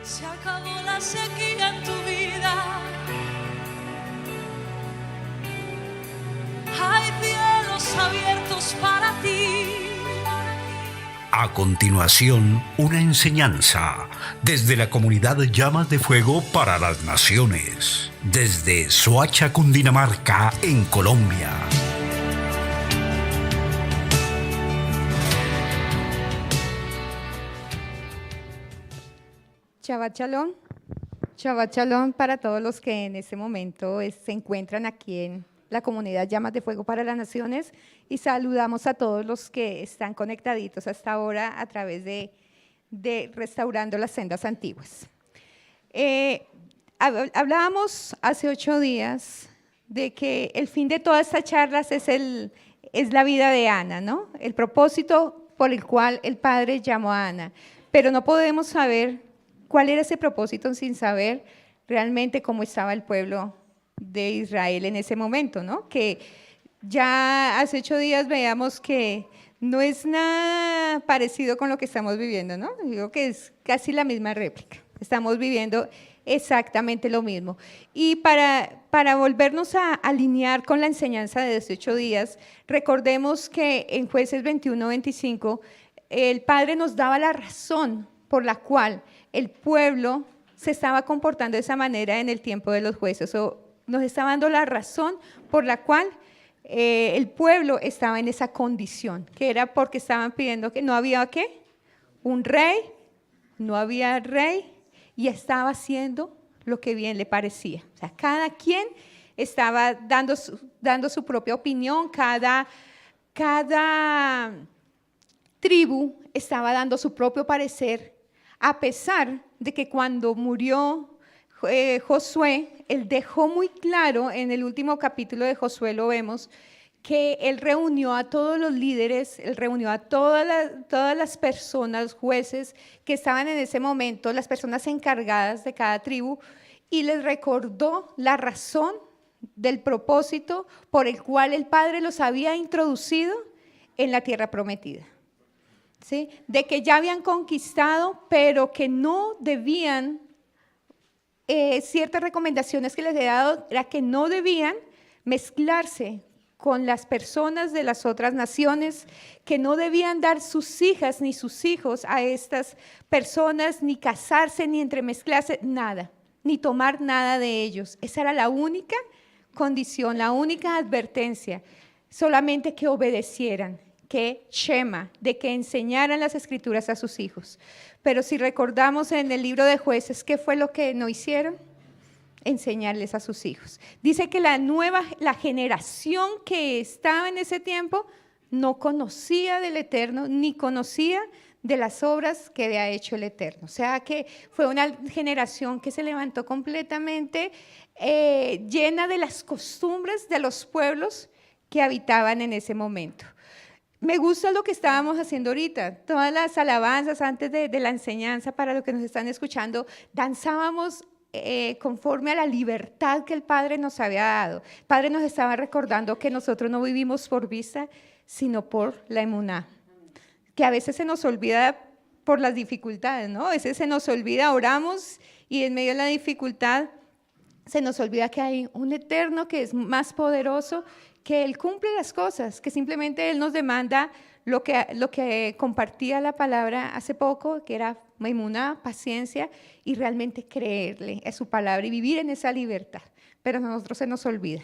Se acabó la sequía en tu vida. Hay cielos abiertos para ti. A continuación, una enseñanza desde la comunidad Llamas de Fuego para las Naciones, desde Soacha, Cundinamarca, en Colombia. Shabbat Shalom. Shabbat Shalom para todos los que en este momento se encuentran aquí en la comunidad Llamas de Fuego para las Naciones, y saludamos a todos los que están conectaditos hasta ahora a través de Restaurando las Sendas Antiguas. Hablábamos hace 8 días de que el fin de todas estas charlas es la vida de Ana, ¿no? El propósito por el cual el Padre llamó a Ana, pero no podemos saber cuál era ese propósito sin saber realmente cómo estaba el pueblo de Israel en ese momento, ¿no? Que ya hace 8 días veíamos que no es nada parecido con lo que estamos viviendo, ¿no? Digo que es casi la misma réplica. Estamos viviendo exactamente lo mismo. Y para volvernos a alinear con la enseñanza de 18 días, recordemos que en Jueces 21-25, el Padre nos daba la razón por la cual el pueblo se estaba comportando de esa manera en el tiempo de los jueces, o nos estaba dando la razón por la cual el pueblo estaba en esa condición, que era porque estaban pidiendo que no había ¿qué? Un rey, no había rey, y estaba haciendo lo que bien le parecía. O sea, cada quien estaba dando su propia opinión, cada tribu estaba dando su propio parecer, a pesar de que cuando murió Josué, él dejó muy claro, en el último capítulo de Josué lo vemos, que él reunió a todos los líderes, él reunió a todas las personas, jueces que estaban en ese momento, las personas encargadas de cada tribu, y les recordó la razón del propósito por el cual el Padre los había introducido en la tierra prometida. ¿Sí? De que ya habían conquistado, pero que no debían, ciertas recomendaciones que les he dado, era que no debían mezclarse con las personas de las otras naciones, que no debían dar sus hijas ni sus hijos a estas personas, ni casarse, ni entremezclarse, nada, ni tomar nada de ellos. Esa era la única condición, la única advertencia, solamente que obedecieran, que Shema, de que enseñaran las escrituras a sus hijos. Pero si recordamos en el libro de Jueces, ¿qué fue lo que no hicieron? Enseñarles a sus hijos. Dice que la generación que estaba en ese tiempo no conocía del Eterno, ni conocía de las obras que había hecho el Eterno. O sea que fue una generación que se levantó completamente llena de las costumbres de los pueblos que habitaban en ese momento. Me gusta lo que estábamos haciendo ahorita, todas las alabanzas antes de la enseñanza, para los que nos están escuchando, danzábamos conforme a la libertad que el Padre nos había dado. El Padre nos estaba recordando que nosotros no vivimos por vista, sino por la emuná, que a veces se nos olvida por las dificultades, ¿no? A veces se nos olvida, oramos y en medio de la dificultad se nos olvida que hay un Eterno que es más poderoso, que Él cumple las cosas, que simplemente Él nos demanda lo que compartía la palabra hace poco, que era emuná, paciencia, y realmente creerle a su palabra y vivir en esa libertad. Pero a nosotros se nos olvida.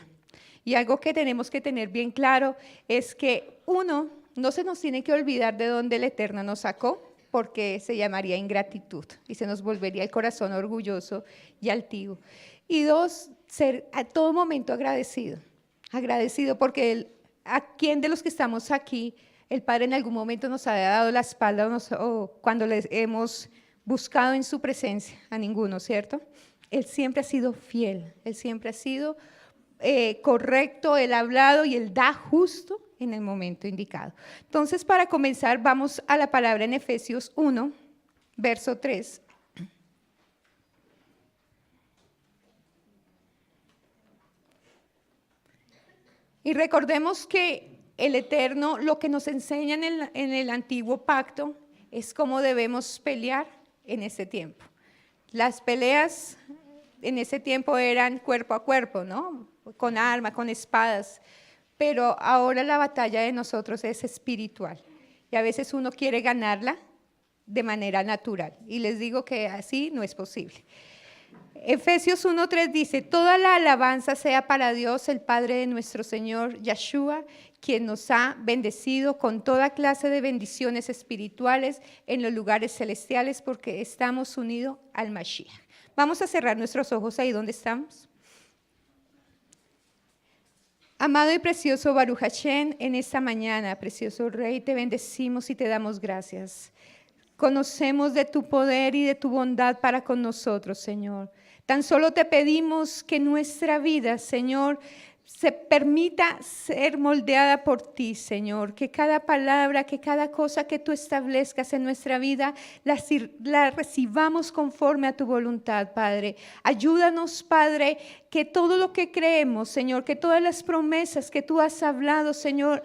Y algo que tenemos que tener bien claro es que uno, no se nos tiene que olvidar de dónde el Eterno nos sacó, porque se llamaría ingratitud y se nos volvería el corazón orgulloso y altivo. Y dos, ser a todo momento agradecido porque a quien de los que estamos aquí, el Padre en algún momento nos ha dado la espalda o cuando les hemos buscado en su presencia, a ninguno, ¿cierto? Él siempre ha sido fiel, Él siempre ha sido correcto, Él ha hablado y Él da justo en el momento indicado. Entonces, para comenzar, vamos a la palabra en Efesios 1, verso 3. Y recordemos que el Eterno, lo que nos enseña en el antiguo pacto, es cómo debemos pelear en este tiempo. Las peleas en ese tiempo eran cuerpo a cuerpo, ¿no? Con armas, con espadas. Pero ahora la batalla de nosotros es espiritual. Y a veces uno quiere ganarla de manera natural. Y les digo que así no es posible. Efesios 1:3 dice, toda la alabanza sea para Dios, el Padre de nuestro Señor Yeshua, quien nos ha bendecido con toda clase de bendiciones espirituales en los lugares celestiales porque estamos unidos al Mashiach. Vamos a cerrar nuestros ojos ahí donde estamos. Amado y precioso Baruch Hashem, en esta mañana, precioso Rey, te bendecimos y te damos gracias. Conocemos de tu poder y de tu bondad para con nosotros, Señor. Tan solo te pedimos que nuestra vida, Señor, se permita ser moldeada por ti, Señor. Que cada palabra, que cada cosa que tú establezcas en nuestra vida, la recibamos conforme a tu voluntad, Padre. Ayúdanos, Padre, que todo lo que creemos, Señor, que todas las promesas que tú has hablado, Señor,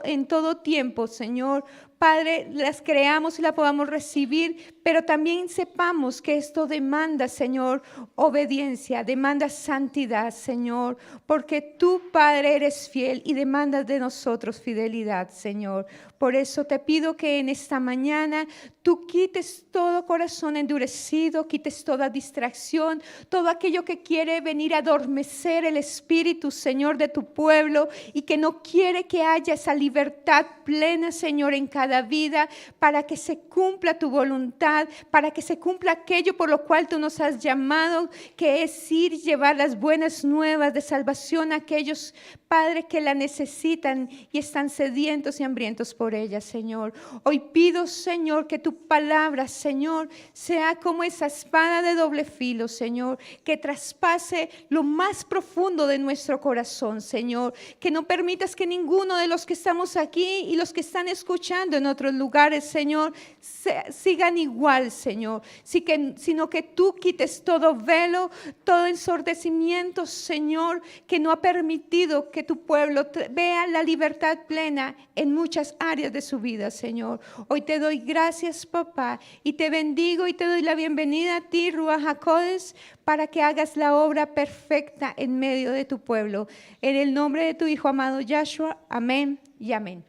en todo tiempo, Señor, Padre, las creamos y las podamos recibir, pero también sepamos que esto demanda, Señor, obediencia, demanda santidad, Señor, porque tú, Padre, eres fiel y demandas de nosotros fidelidad, Señor. Por eso te pido que en esta mañana tú quites todo corazón endurecido, quites toda distracción, todo aquello que quiere venir a adormecer el espíritu, Señor, de tu pueblo y que no quiere que haya esa libertad plena, Señor, en cada vida, para que se cumpla tu voluntad, para que se cumpla aquello por lo cual tú nos has llamado, que es ir y llevar las buenas nuevas de salvación a aquellos, Padre, que la necesitan y están sedientos y hambrientos por ella, Señor. Hoy pido, Señor, que tu palabra, Señor, sea como esa espada de doble filo, Señor, que traspase lo más profundo de nuestro corazón, Señor, que no permitas que ninguno de los que estamos aquí y los que están escuchando en otros lugares, Señor, sigan igual, Señor, sino que tú quites todo velo, todo ensordecimiento, Señor, que no ha permitido que tu pueblo vea la libertad plena en muchas áreas de su vida, Señor. Hoy te doy gracias, papá, y te bendigo y te doy la bienvenida a ti, Ruach HaKodesh, para que hagas la obra perfecta en medio de tu pueblo. En el nombre de tu Hijo amado Yahshua, amén y amén.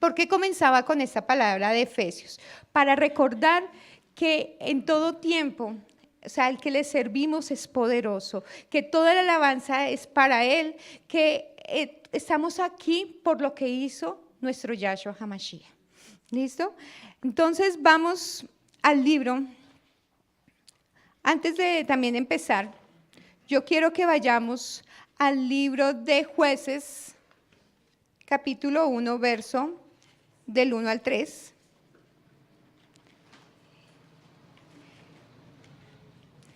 ¿Por qué comenzaba con esta palabra de Efesios? Para recordar que en todo tiempo, o sea, el que le servimos es poderoso, que toda la alabanza es para Él, que estamos aquí por lo que hizo nuestro Yahshua HaMashiach. ¿Listo? Entonces vamos al libro. Antes de también empezar, yo quiero que vayamos al libro de Jueces, capítulo 1, verso del 1 al 3.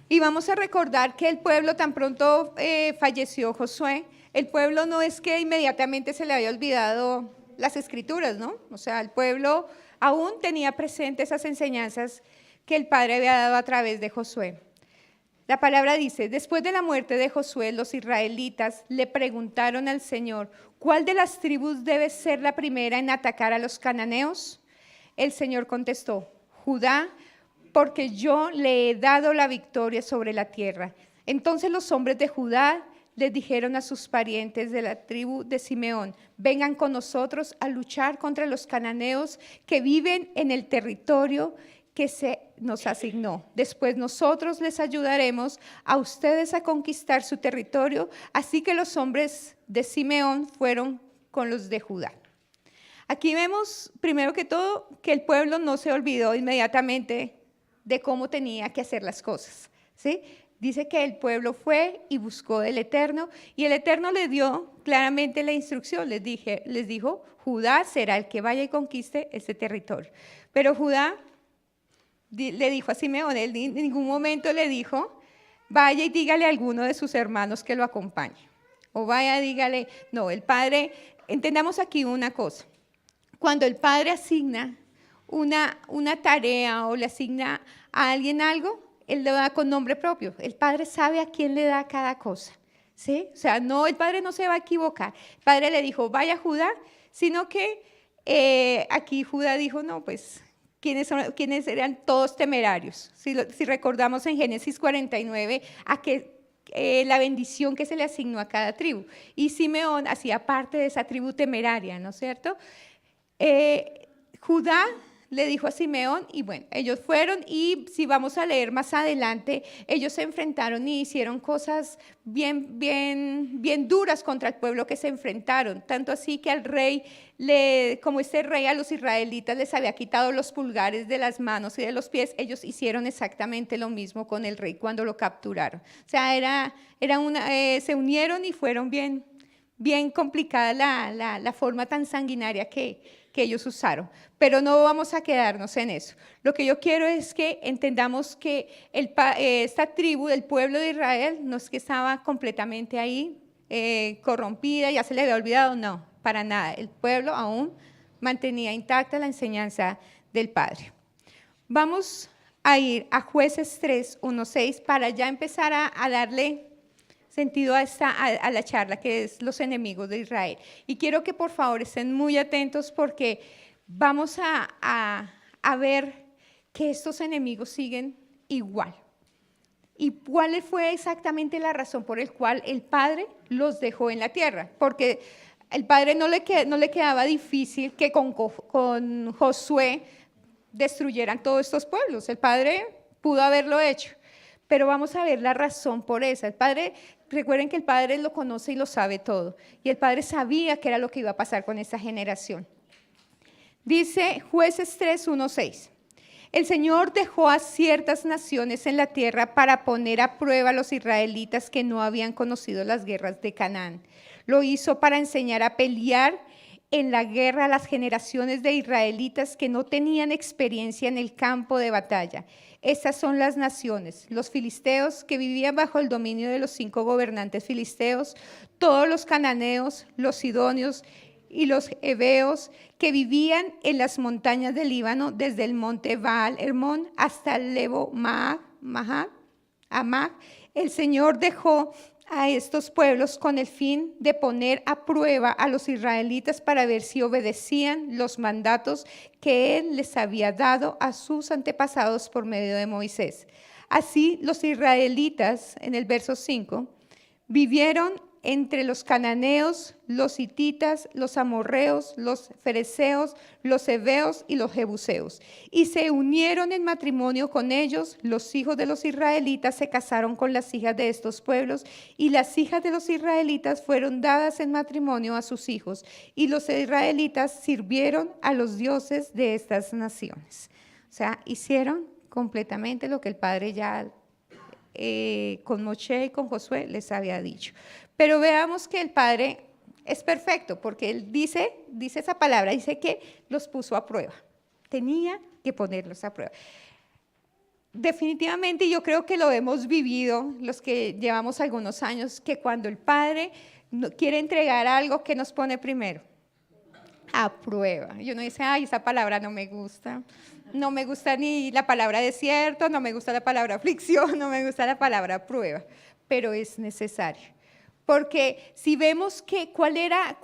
Y vamos a recordar que el pueblo, tan pronto falleció Josué, el pueblo no es que inmediatamente se le había olvidado las escrituras, ¿no? O sea, el pueblo aún tenía presentes esas enseñanzas que el Padre había dado a través de Josué. La palabra dice, después de la muerte de Josué, los israelitas le preguntaron al Señor, ¿cuál de las tribus debe ser la primera en atacar a los cananeos? El Señor contestó, Judá, porque yo le he dado la victoria sobre la tierra. Entonces los hombres de Judá les dijeron a sus parientes de la tribu de Simeón, vengan con nosotros a luchar contra los cananeos que viven en el territorio que se nos asignó. Después nosotros les ayudaremos a ustedes a conquistar su territorio. Así que los hombres de Simeón fueron con los de Judá. Aquí vemos, primero que todo, que el pueblo no se olvidó inmediatamente de cómo tenía que hacer las cosas, ¿sí? Dice que el pueblo fue y buscó del Eterno, y el Eterno le dio claramente la instrucción, les dijo, Judá será el que vaya y conquiste este territorio. Pero Judá le dijo a Simeón, él en ningún momento le dijo, vaya y dígale a alguno de sus hermanos que lo acompañe. O vaya, dígale, no, el padre, entendamos aquí una cosa, cuando el padre asigna una tarea o le asigna a alguien algo, él lo da con nombre propio. El padre sabe a quién le da cada cosa, ¿sí? O sea, no, el padre no se va a equivocar. El padre le dijo, vaya Judá, sino que aquí Judá dijo, no, pues, quienes eran todos temerarios. Si recordamos en Génesis 49, la bendición que se le asignó a cada tribu. Y Simeón hacía parte de esa tribu temeraria, ¿no es cierto? Judá le dijo a Simeón, y bueno, ellos fueron, y si vamos a leer más adelante, ellos se enfrentaron y hicieron cosas bien duras contra el pueblo que se enfrentaron, tanto así que al rey, como este rey a los israelitas les había quitado los pulgares de las manos y de los pies, ellos hicieron exactamente lo mismo con el rey cuando lo capturaron. O sea, se unieron y fueron bien complicada la forma tan sanguinaria que ellos usaron, pero no vamos a quedarnos en eso. Lo que yo quiero es que entendamos que esta tribu del pueblo de Israel no es que estaba completamente ahí corrompida, ya se le había olvidado, no, para nada. El pueblo aún mantenía intacta la enseñanza del Padre. Vamos a ir a Jueces 3, 1, 6 para ya empezar a darle sentido a la charla, que es los enemigos de Israel. Y quiero que por favor estén muy atentos porque vamos a ver que estos enemigos siguen igual. ¿Y cuál fue exactamente la razón por la cual el Padre los dejó en la tierra? Porque el Padre no le quedaba difícil que con Josué destruyeran todos estos pueblos. El Padre pudo haberlo hecho. Pero vamos a ver la razón por esa. El Padre, recuerden que el Padre lo conoce y lo sabe todo. Y el Padre sabía qué era lo que iba a pasar con esta generación. Dice Jueces 3, 1, 6. El Señor dejó a ciertas naciones en la tierra para poner a prueba a los israelitas que no habían conocido las guerras de Canaán. Lo hizo para enseñar a pelear en la guerra a las generaciones de israelitas que no tenían experiencia en el campo de batalla. Estas son las naciones, los filisteos que vivían bajo el dominio de los 5 gobernantes filisteos, todos los cananeos, los sidonios y los heveos que vivían en las montañas del Líbano, desde el monte Baal Hermón hasta el Lebo Amac. El Señor dejó a estos pueblos con el fin de poner a prueba a los israelitas para ver si obedecían los mandatos que Él les había dado a sus antepasados por medio de Moisés. Así los israelitas, en el verso 5, vivieron entre los cananeos, los hititas, los amorreos, los fereceos, los heveos y los jebuseos. Y se unieron en matrimonio con ellos. Los hijos de los israelitas se casaron con las hijas de estos pueblos, y las hijas de los israelitas fueron dadas en matrimonio a sus hijos. Y los israelitas sirvieron a los dioses de estas naciones. O sea, hicieron completamente lo que el Padre ya con Moshe y con Josué les había dicho. Pero veamos que el Padre es perfecto, porque Él dice esa palabra, dice que los puso a prueba. Tenía que ponerlos a prueba. Definitivamente yo creo que lo hemos vivido, los que llevamos algunos años, que cuando el Padre quiere entregar algo, ¿qué nos pone primero? A prueba. Y uno dice, ay, esa palabra no me gusta. No me gusta ni la palabra desierto, no me gusta la palabra aflicción, no me gusta la palabra prueba. Pero es necesario. Porque si vemos que cuál era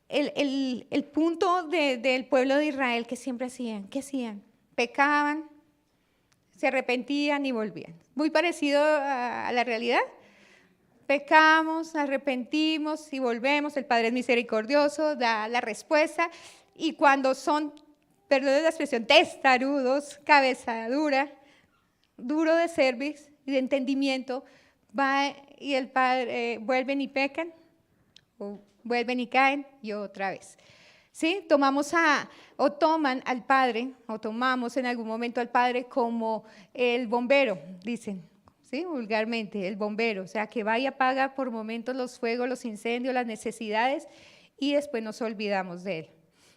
el punto del pueblo de Israel que siempre hacían, ¿qué hacían? Pecaban, se arrepentían y volvían. Muy parecido a la realidad. Pecamos, arrepentimos y volvemos. El Padre es misericordioso, da la respuesta. Y cuando son, perdón la expresión, testarudos, cabeza dura, duro de cerviz y de entendimiento, va y el Padre vuelven y pecan, o vuelven y caen, y otra vez. ¿Sí? Tomamos toman al Padre, o tomamos en algún momento al Padre como el bombero, dicen, ¿sí? Vulgarmente, el bombero, o sea, que va y apaga por momentos los fuegos, los incendios, las necesidades, y después nos olvidamos de Él.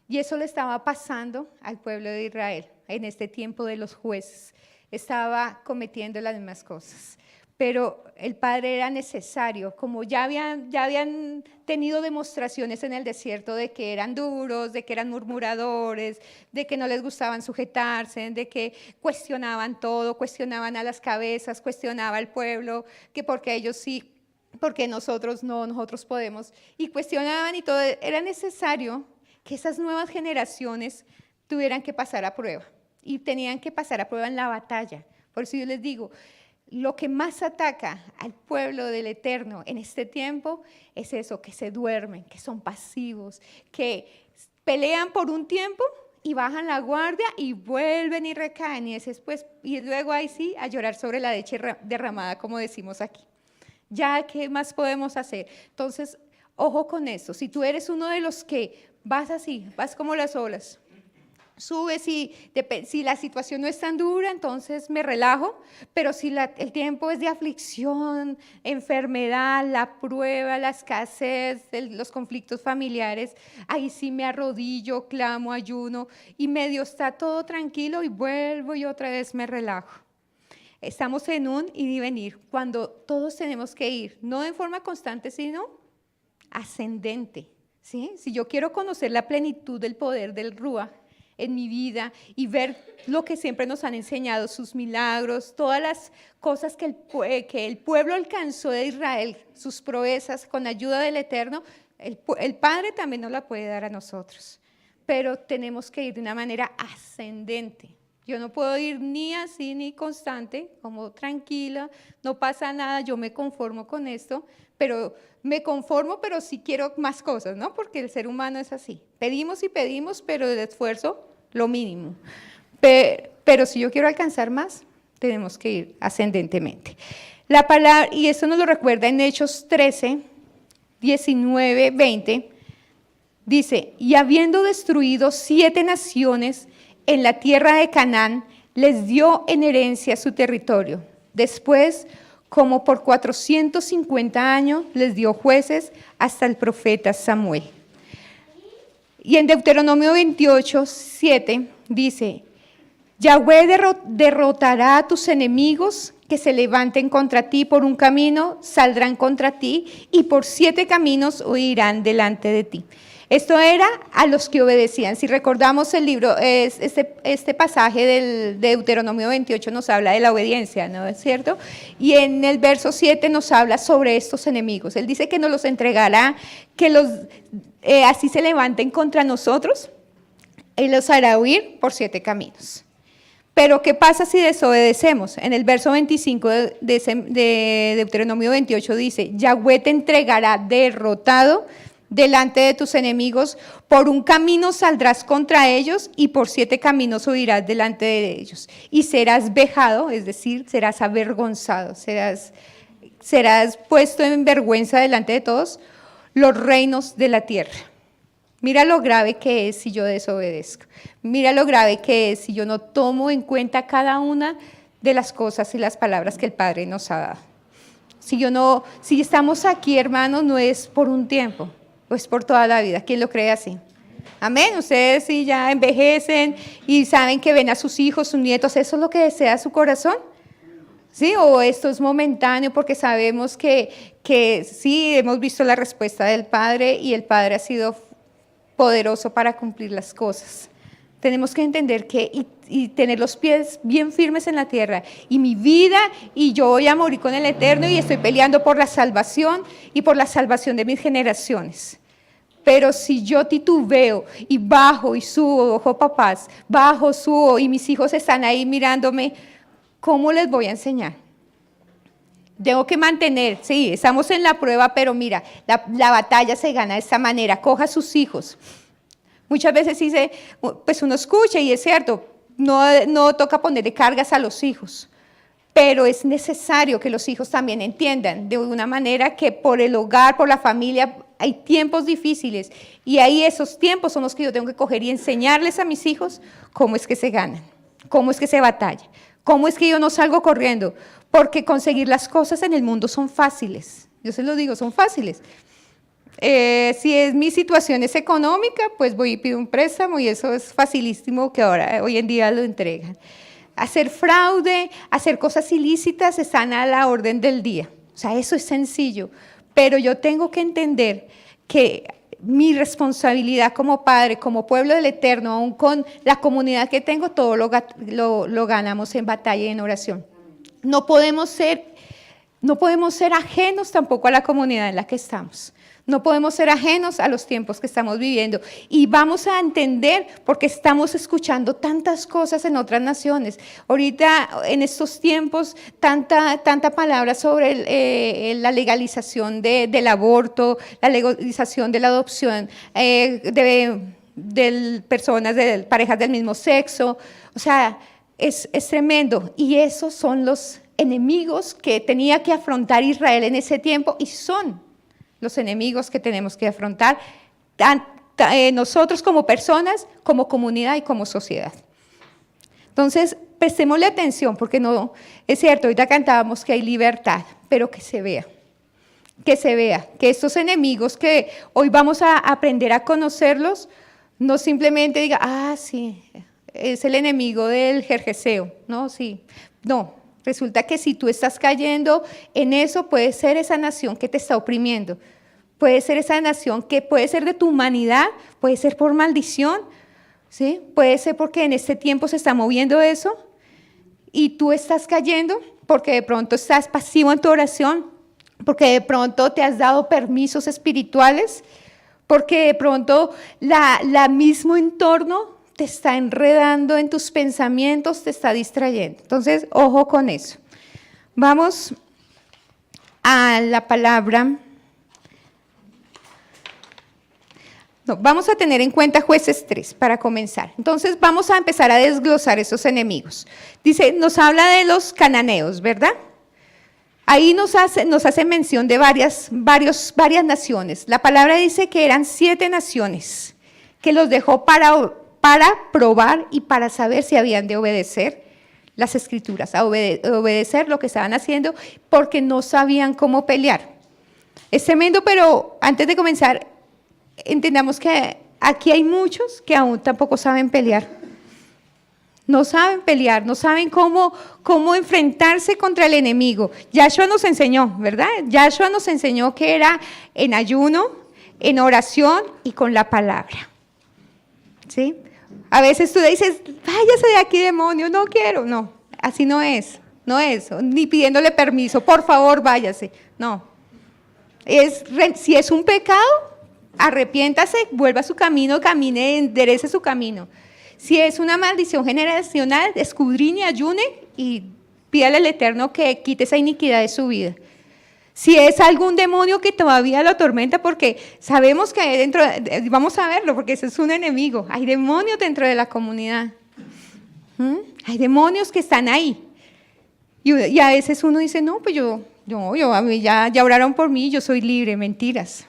Y eso le estaba pasando al pueblo de Israel en este tiempo de los jueces. Estaba cometiendo las mismas cosas. Pero el Padre era necesario, como ya habían tenido demostraciones en el desierto de que eran duros, de que eran murmuradores, de que no les gustaban sujetarse, de que cuestionaban todo, cuestionaban a las cabezas, cuestionaba al pueblo, que porque ellos sí, porque nosotros no, nosotros podemos, y cuestionaban y todo. Era necesario que esas nuevas generaciones tuvieran que pasar a prueba. Y tenían que pasar a prueba en la batalla. Por eso yo les digo, lo que más ataca al pueblo del Eterno en este tiempo es eso, que se duermen, que son pasivos, que pelean por un tiempo y bajan la guardia y vuelven y recaen. Y luego ahí sí a llorar sobre la leche derramada, como decimos aquí. Ya, ¿qué más podemos hacer? Entonces, ojo con esto. Si tú eres uno de los que vas así, vas como las olas, subes y si la situación no es tan dura, entonces me relajo, pero si el tiempo es de aflicción, enfermedad, la prueba, la escasez, los conflictos familiares, ahí sí me arrodillo, clamo, ayuno y medio está todo tranquilo y vuelvo y otra vez me relajo. Estamos en un ir y venir, cuando todos tenemos que ir, no de forma constante, sino ascendente. ¿Sí? Si yo quiero conocer la plenitud del poder del Ruach en mi vida y ver lo que siempre nos han enseñado, sus milagros, todas las cosas que el pueblo alcanzó de Israel, sus proezas con ayuda del Eterno, el Padre también nos la puede dar a nosotros, pero tenemos que ir de una manera ascendente. Yo no puedo ir ni así ni constante, como tranquila, no pasa nada, yo me conformo con esto, pero sí quiero más cosas, ¿no? Porque el ser humano es así. Pedimos y pedimos, pero el esfuerzo, lo mínimo. Pero si yo quiero alcanzar más, tenemos que ir ascendentemente. La palabra, y esto nos lo recuerda en Hechos 13, 19, 20, dice, y habiendo destruido 7 naciones, en la tierra de Canaán, les dio en herencia su territorio. Después, como por 450 años, les dio jueces hasta el profeta Samuel. Y en Deuteronomio 28, 7, dice, Yahweh derrotará a tus enemigos que se levanten contra ti por un camino, saldrán contra ti, y por 7 caminos huirán delante de ti. Esto era a los que obedecían. Si recordamos el libro, este pasaje del Deuteronomio 28 nos habla de la obediencia, ¿no es cierto? Y en el verso 7 nos habla sobre estos enemigos. Él dice que nos los entregará, que así se levanten contra nosotros, Él los hará huir por 7 caminos. Pero ¿qué pasa si desobedecemos? En el verso 25 de Deuteronomio 28 dice, Yahweh te entregará derrotado delante de tus enemigos, por un camino saldrás contra ellos y por 7 caminos huirás delante de ellos. Y serás vejado, es decir, serás avergonzado, serás puesto en vergüenza delante de todos los reinos de la tierra. Mira lo grave que es si yo desobedezco. Mira lo grave que es si yo no tomo en cuenta cada una de las cosas y las palabras que el Padre nos ha dado. Si estamos aquí, hermanos, no es por un tiempo, pues por toda la vida. ¿Quién lo cree así? Amén. Ustedes sí ya envejecen y saben que ven a sus hijos, sus nietos, ¿eso es lo que desea su corazón? ¿Sí? O esto es momentáneo porque sabemos que sí, hemos visto la respuesta del Padre y el Padre ha sido poderoso para cumplir las cosas. Tenemos que entender que y tener los pies bien firmes en la tierra. Y mi vida, y yo voy a morir con el Eterno y estoy peleando por la salvación y por la salvación de mis generaciones. Pero si yo titubeo y bajo y subo, ojo papás, bajo, subo y mis hijos están ahí mirándome, ¿cómo les voy a enseñar? Tengo que mantener, sí, estamos en la prueba, pero mira, la batalla se gana de esta manera. Coja a sus hijos. Muchas veces dice, pues uno escucha y es cierto, no toca ponerle cargas a los hijos, pero es necesario que los hijos también entiendan de una manera que por el hogar, por la familia, hay tiempos difíciles y ahí esos tiempos son los que yo tengo que coger y enseñarles a mis hijos cómo es que se ganan, cómo es que se batalla, cómo es que yo no salgo corriendo, porque conseguir las cosas en el mundo son fáciles, yo se lo digo, son fáciles. Si es mi situación es económica, pues voy y pido un préstamo y eso es facilísimo que hoy en día lo entregan. Hacer fraude, hacer cosas ilícitas están a la orden del día. O sea, eso es sencillo, pero yo tengo que entender que mi responsabilidad como padre, como pueblo del Eterno, aún con la comunidad que tengo, todo lo ganamos en batalla y en oración. No podemos ser ajenos tampoco a la comunidad en la que estamos. No podemos ser ajenos a los tiempos que estamos viviendo y vamos a entender porque estamos escuchando tantas cosas en otras naciones. Ahorita, en estos tiempos, tanta palabra sobre la legalización del aborto, la legalización de la adopción de personas, de parejas del mismo sexo. O sea, es tremendo. Y esos son los enemigos que tenía que afrontar Israel en ese tiempo y son los enemigos que tenemos que afrontar nosotros como personas, como comunidad y como sociedad. Entonces, prestémosle atención, porque no, es cierto, ahorita cantábamos que hay libertad, pero que se vea, que estos enemigos que hoy vamos a aprender a conocerlos, no simplemente diga, sí, es el enemigo del jerjeseo, no, sí, no. Resulta que si tú estás cayendo en eso, puede ser esa nación que te está oprimiendo. Puede ser esa nación que puede ser de tu humanidad, puede ser por maldición, ¿sí? Puede ser porque en este tiempo se está moviendo eso y tú estás cayendo porque de pronto estás pasivo en tu oración, porque de pronto te has dado permisos espirituales, porque de pronto la mismo entorno te está enredando en tus pensamientos, te está distrayendo. Entonces, ojo con eso. Vamos a la palabra. No, vamos a tener en cuenta Jueces 3 para comenzar. Entonces, vamos a empezar a desglosar esos enemigos. Dice, nos habla de los cananeos, ¿verdad? Ahí nos hace mención de varias naciones. La palabra dice que eran 7 naciones que los dejó para probar y para saber si habían de obedecer las escrituras, a obedecer lo que estaban haciendo, porque no sabían cómo pelear. Es tremendo, pero antes de comenzar, entendamos que aquí hay muchos que aún tampoco saben pelear. No saben pelear, no saben cómo enfrentarse contra el enemigo. Yahshua nos enseñó, ¿verdad? Yahshua nos enseñó que era en ayuno, en oración y con la palabra. ¿Sí? A veces tú dices, váyase de aquí, demonio, no quiero. No, así no es, ni pidiéndole permiso, por favor, váyase. No, si es un pecado, arrepiéntase, vuelva a su camino, camine, enderece su camino. Si es una maldición generacional, escudriñe, ayune y pídale al Eterno que quite esa iniquidad de su vida. Si es algún demonio que todavía lo atormenta, porque sabemos que vamos a verlo, porque ese es un enemigo. Hay demonios dentro de la comunidad. Hay demonios que están ahí. Y a veces uno dice, no, pues a mí ya oraron por mí, yo soy libre. Mentiras.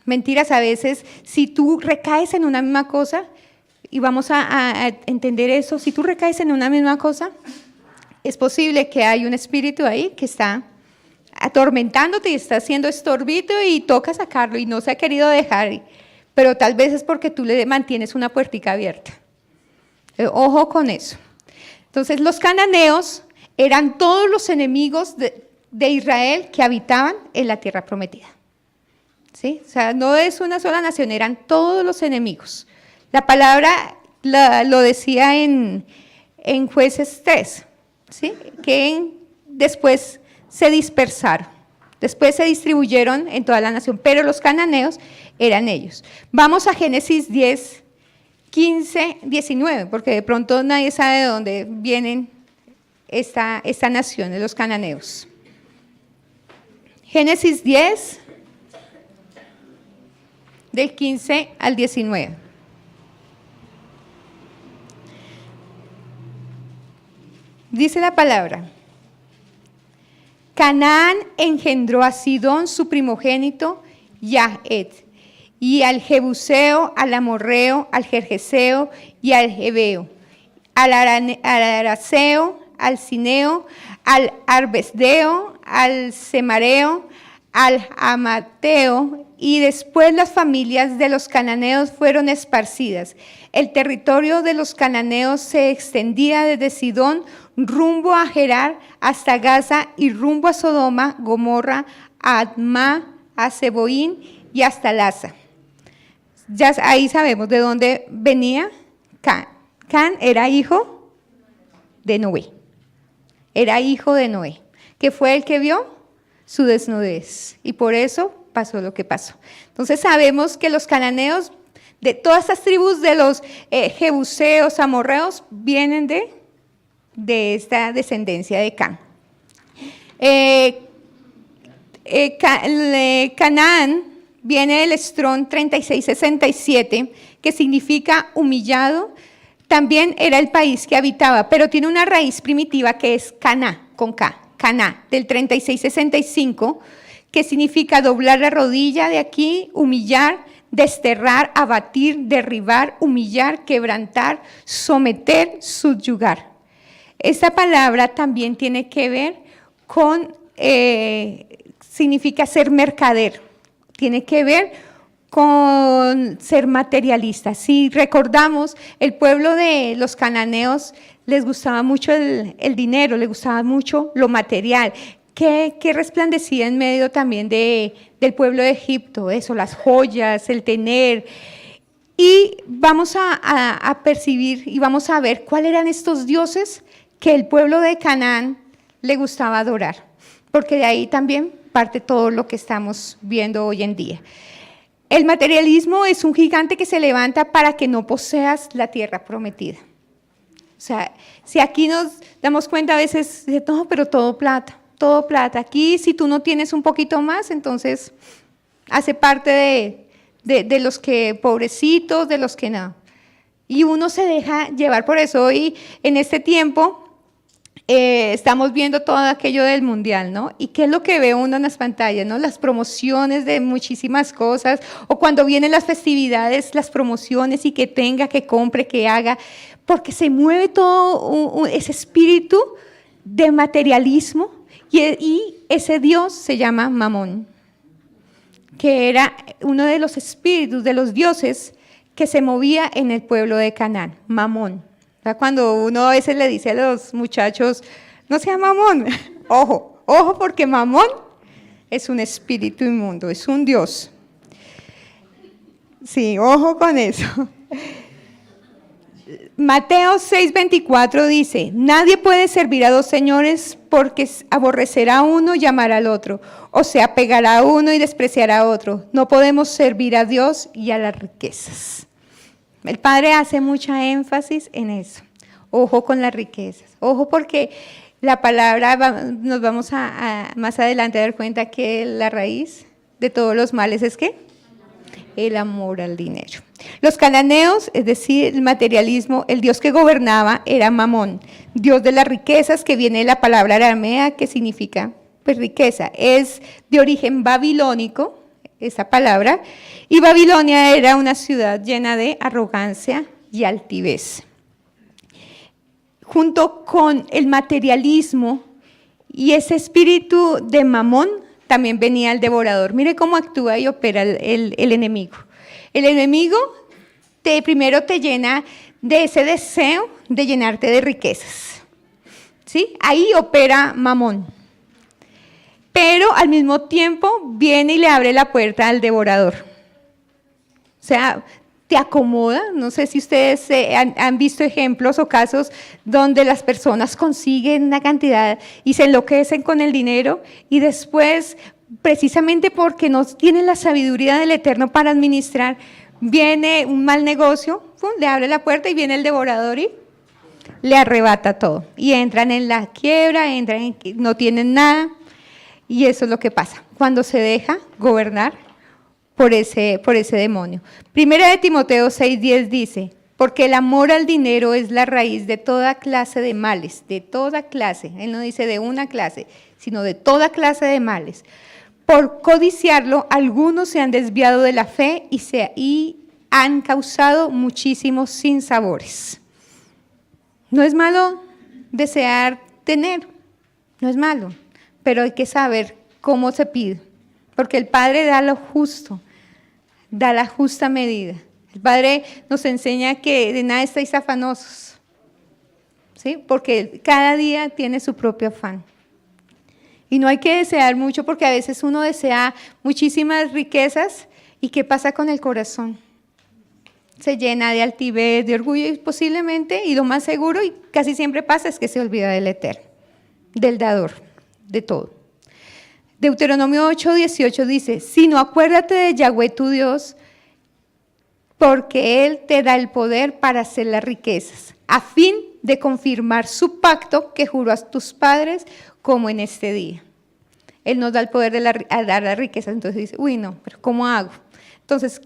Mentiras a veces. Si tú recaes en una misma cosa, y vamos a entender eso, si tú recaes en una misma cosa, es posible que hay un espíritu ahí que está atormentándote y está haciendo estorbito y toca sacarlo y no se ha querido dejar, pero tal vez es porque tú le mantienes una puertica abierta. Ojo con eso. Entonces, los cananeos eran todos los enemigos de Israel que habitaban en la tierra prometida. ¿Sí? O sea, no es una sola nación, eran todos los enemigos. La palabra lo decía en Jueces 3, ¿sí? Que después se dispersaron, después se distribuyeron en toda la nación, pero los cananeos eran ellos. Vamos a Génesis 10, 15, 19, porque de pronto nadie sabe de dónde vienen esta nación de los cananeos. Génesis 10, del 15 al 19. Dice la palabra: Canaán engendró a Sidón, su primogénito, Yahed, y al Jebuseo, al Amorreo, al Gergeseo y al Jebeo, al Araceo, al Cineo, al Arbesdeo, al Semareo, al Amateo, y después las familias de los cananeos fueron esparcidas. El territorio de los cananeos se extendía desde Sidón rumbo a Gerar hasta Gaza y rumbo a Sodoma, Gomorra, a Admá, a Seboín y hasta Laza. Ya ahí sabemos de dónde venía Can. Can era hijo de Noé. Era hijo de Noé, que fue el que vio su desnudez y por eso pasó lo que pasó. Entonces sabemos que los cananeos, de todas estas tribus de los jebuseos, amorreos, vienen de esta descendencia de Cam. Canaán viene del Estrón 3667, que significa humillado. También era el país que habitaba, pero tiene una raíz primitiva que es Caná, con K, Caná, del 3665, que significa doblar la rodilla de aquí, humillar, desterrar, abatir, derribar, humillar, quebrantar, someter, subyugar. Esta palabra también tiene que ver con, significa ser mercader, tiene que ver con ser materialista. Si recordamos, el pueblo de los cananeos les gustaba mucho el dinero, les gustaba mucho lo material, que resplandecía en medio también del pueblo de Egipto, eso, las joyas, el tener. Y vamos a percibir y vamos a ver cuáles eran estos dioses que el pueblo de Canaán le gustaba adorar, porque de ahí también parte todo lo que estamos viendo hoy en día. El materialismo es un gigante que se levanta para que no poseas la tierra prometida. O sea, si aquí nos damos cuenta a veces de todo, pero todo plata. Aquí, si tú no tienes un poquito más, entonces hace parte de los que pobrecitos, de los que no. Y uno se deja llevar por eso. Hoy, en este tiempo, estamos viendo todo aquello del mundial, ¿no? ¿Y qué es lo que ve uno en las pantallas, ¿no? Las promociones de muchísimas cosas, o cuando vienen las festividades, las promociones y que tenga, que compre, que haga, porque se mueve todo ese espíritu de materialismo. Y ese Dios se llama Mamón, que era uno de los espíritus, de los dioses que se movía en el pueblo de Canaán, Mamón. Cuando uno a veces le dice a los muchachos, no sea Mamón, ojo porque Mamón es un espíritu inmundo, es un dios. Sí, ojo con eso. Mateo 6:24 dice, nadie puede servir a dos señores porque aborrecerá a uno y amará al otro, o se apegará a uno y despreciará a otro. No podemos servir a Dios y a las riquezas. El Padre hace mucha énfasis en eso. Ojo con las riquezas. Ojo porque la palabra, nos vamos a más adelante a dar cuenta que la raíz de todos los males es ¿qué? El amor al dinero. Los cananeos, es decir, el materialismo, el dios que gobernaba era Mamón, dios de las riquezas, que viene de la palabra aramea, que significa pues riqueza. Es de origen babilónico, esa palabra, y Babilonia era una ciudad llena de arrogancia y altivez. Junto con el materialismo y ese espíritu de Mamón, también venía el devorador. Mire cómo actúa y opera el enemigo. El enemigo primero te llena de ese deseo de llenarte de riquezas. ¿Sí? Ahí opera Mamón. Pero al mismo tiempo viene y le abre la puerta al devorador. O sea, te acomoda. No sé si ustedes han visto ejemplos o casos donde las personas consiguen una cantidad y se enloquecen con el dinero y después, precisamente porque no tienen la sabiduría del Eterno para administrar, viene un mal negocio, ¡pum!, le abre la puerta y viene el devorador y le arrebata todo. Y entran en la quiebra, no tienen nada. Y eso es lo que pasa cuando se deja gobernar por ese demonio. Primera de Timoteo 6:10 dice, porque el amor al dinero es la raíz de toda clase de males, de toda clase. Él no dice de una clase, sino de toda clase de males. Por codiciarlo, algunos se han desviado de la fe y han causado muchísimos sinsabores. No es malo desear tener, no es malo, pero hay que saber cómo se pide, porque el Padre da lo justo, da la justa medida. El Padre nos enseña que de nada estáis afanosos, ¿sí? Porque cada día tiene su propio afán. Y no hay que desear mucho porque a veces uno desea muchísimas riquezas y ¿qué pasa con el corazón? Se llena de altivez, de orgullo y posiblemente, y lo más seguro y casi siempre pasa es que se olvida del Eterno, del dador, de todo. Deuteronomio 8:18 dice, sino acuérdate de Yahweh tu Dios, porque Él te da el poder para hacer las riquezas, a fin de confirmar su pacto que juró a tus padres como en este día. Él nos da el poder de dar las riquezas. Entonces dice, uy no, pero ¿cómo hago? Entonces,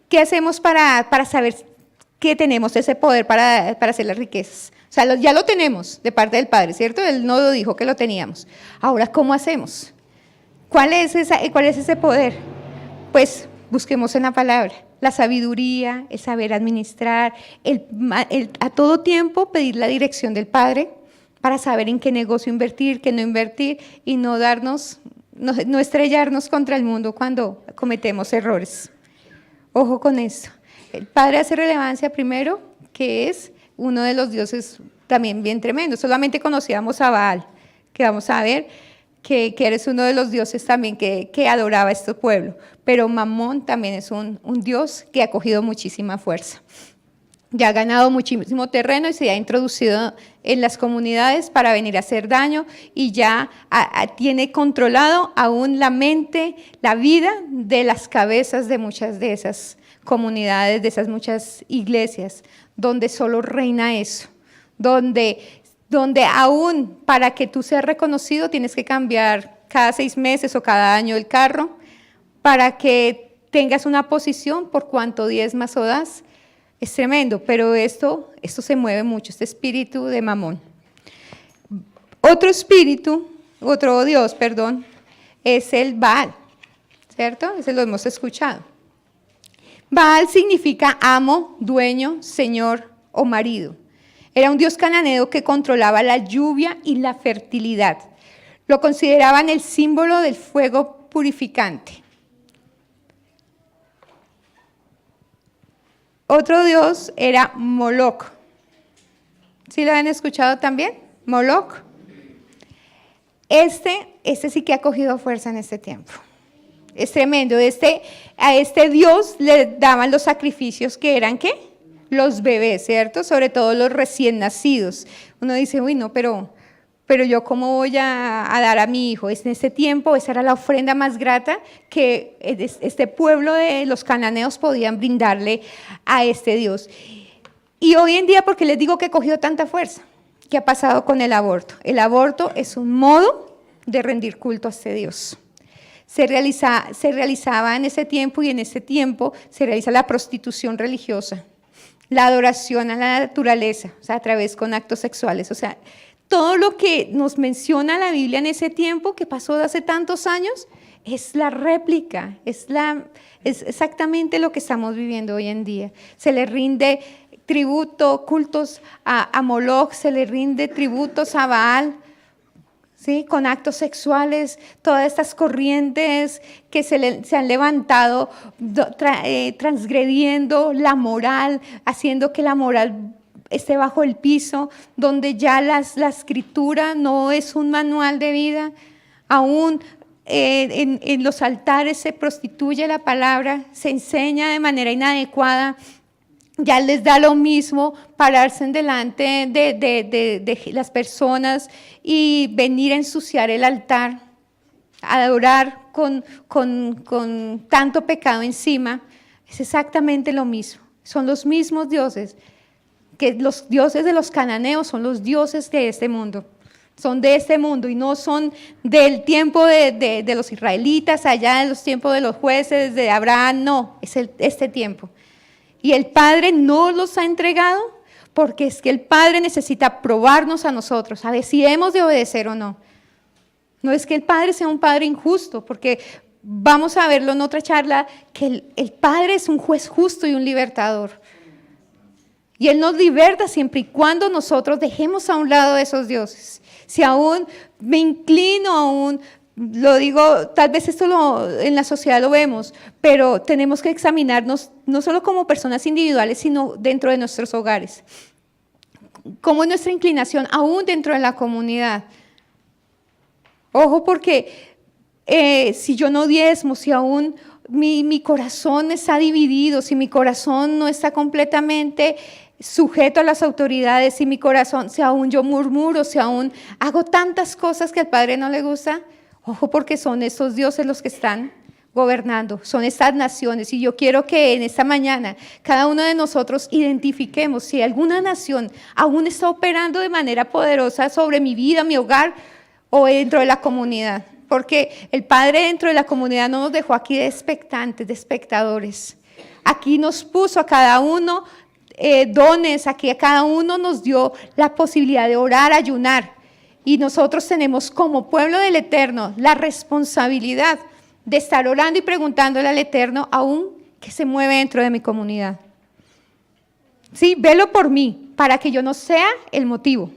¿qué hacemos para saber que tenemos ese poder para hacer las riquezas? O sea, ya lo tenemos de parte del Padre, ¿cierto? Él no lo dijo que lo teníamos. Ahora, ¿cómo hacemos? ¿Cuál es ese poder? Pues busquemos en la palabra. La sabiduría, el saber administrar, a todo tiempo pedir la dirección del Padre para saber en qué negocio invertir, qué no invertir y no estrellarnos contra el mundo cuando cometemos errores. Ojo con esto. El Padre hace relevancia primero, que es uno de los dioses también bien tremendo. Solamente conocíamos a Baal, que vamos a ver que eres uno de los dioses también que adoraba a este pueblo. Pero Mamón también es un dios que ha cogido muchísima fuerza. Ya ha ganado muchísimo terreno y se ha introducido en las comunidades para venir a hacer daño y ya tiene controlado aún la mente, la vida de las cabezas de muchas de esas comunidades, de esas muchas iglesias, donde solo reina eso, donde aún para que tú seas reconocido tienes que cambiar cada 6 meses o cada año el carro para que tengas una posición por cuanto diezmas o das. Es tremendo, pero esto se mueve mucho, este espíritu de Mamón. Otro Dios, es el Baal, ¿cierto? Ese lo hemos escuchado. Baal significa amo, dueño, señor o marido. Era un dios cananeo que controlaba la lluvia y la fertilidad. Lo consideraban el símbolo del fuego purificante. Otro dios era Moloch. ¿Sí lo han escuchado también? Moloch. Este sí que ha cogido fuerza en este tiempo. Es tremendo. A este dios le daban los sacrificios que eran, ¿qué? Los bebés, ¿cierto? Sobre todo los recién nacidos. Uno dice, uy, no, pero yo cómo voy a dar a mi hijo. En ese tiempo esa era la ofrenda más grata que este pueblo de los cananeos podían brindarle a este Dios. Y hoy en día, ¿por qué les digo que cogió tanta fuerza? ¿Qué ha pasado con el aborto? El aborto es un modo de rendir culto a este Dios. Se realizaba en ese tiempo y en ese tiempo se realiza la prostitución religiosa, la adoración a la naturaleza, o sea, a través con actos sexuales, o sea, todo lo que nos menciona la Biblia en ese tiempo que pasó de hace tantos años es la réplica, es exactamente lo que estamos viviendo hoy en día. Se le rinde tributo, cultos a Moloch, se le rinde tributos a Baal, ¿sí? Con actos sexuales, todas estas corrientes que se han levantado transgrediendo la moral, haciendo que la moral esté bajo el piso, donde ya la escritura no es un manual de vida, aún en los altares se prostituye la palabra, se enseña de manera inadecuada, ya les da lo mismo pararse en delante de las personas y venir a ensuciar el altar, a adorar con tanto pecado encima. Es exactamente lo mismo, son los mismos dioses, que los dioses de los cananeos son los dioses de este mundo, son de este mundo y no son del tiempo de los israelitas, allá en los tiempos de los jueces, de Abraham, no, es este tiempo. Y el Padre no los ha entregado porque es que el Padre necesita probarnos a nosotros, a ver si hemos de obedecer o no. No es que el Padre sea un Padre injusto, porque vamos a verlo en otra charla, que el Padre es un juez justo y un libertador. Y Él nos liberta siempre y cuando nosotros dejemos a un lado esos dioses. Si aún me inclino, aún lo digo, tal vez esto en la sociedad lo vemos, pero tenemos que examinarnos no solo como personas individuales, sino dentro de nuestros hogares. ¿Cómo es nuestra inclinación aún dentro de la comunidad? Ojo, porque si yo no diezmo, si aún mi corazón está dividido, si mi corazón no está completamente sujeto a las autoridades, si mi corazón, si aún yo murmuro, si aún hago tantas cosas que al Padre no le gusta, Ojo, porque son estos dioses los que están gobernando, son estas naciones. Y yo quiero que en esta mañana cada uno de nosotros identifiquemos si alguna nación aún está operando de manera poderosa sobre mi vida, mi hogar o dentro de la comunidad. Porque el Padre dentro de la comunidad no nos dejó aquí de expectantes, de espectadores. Aquí nos puso a cada uno dones, aquí a cada uno nos dio la posibilidad de orar, ayunar. Y nosotros tenemos como pueblo del Eterno la responsabilidad de estar orando y preguntándole al Eterno aún que se mueve dentro de mi comunidad. Sí, velo por mí, para que yo no sea el motivo.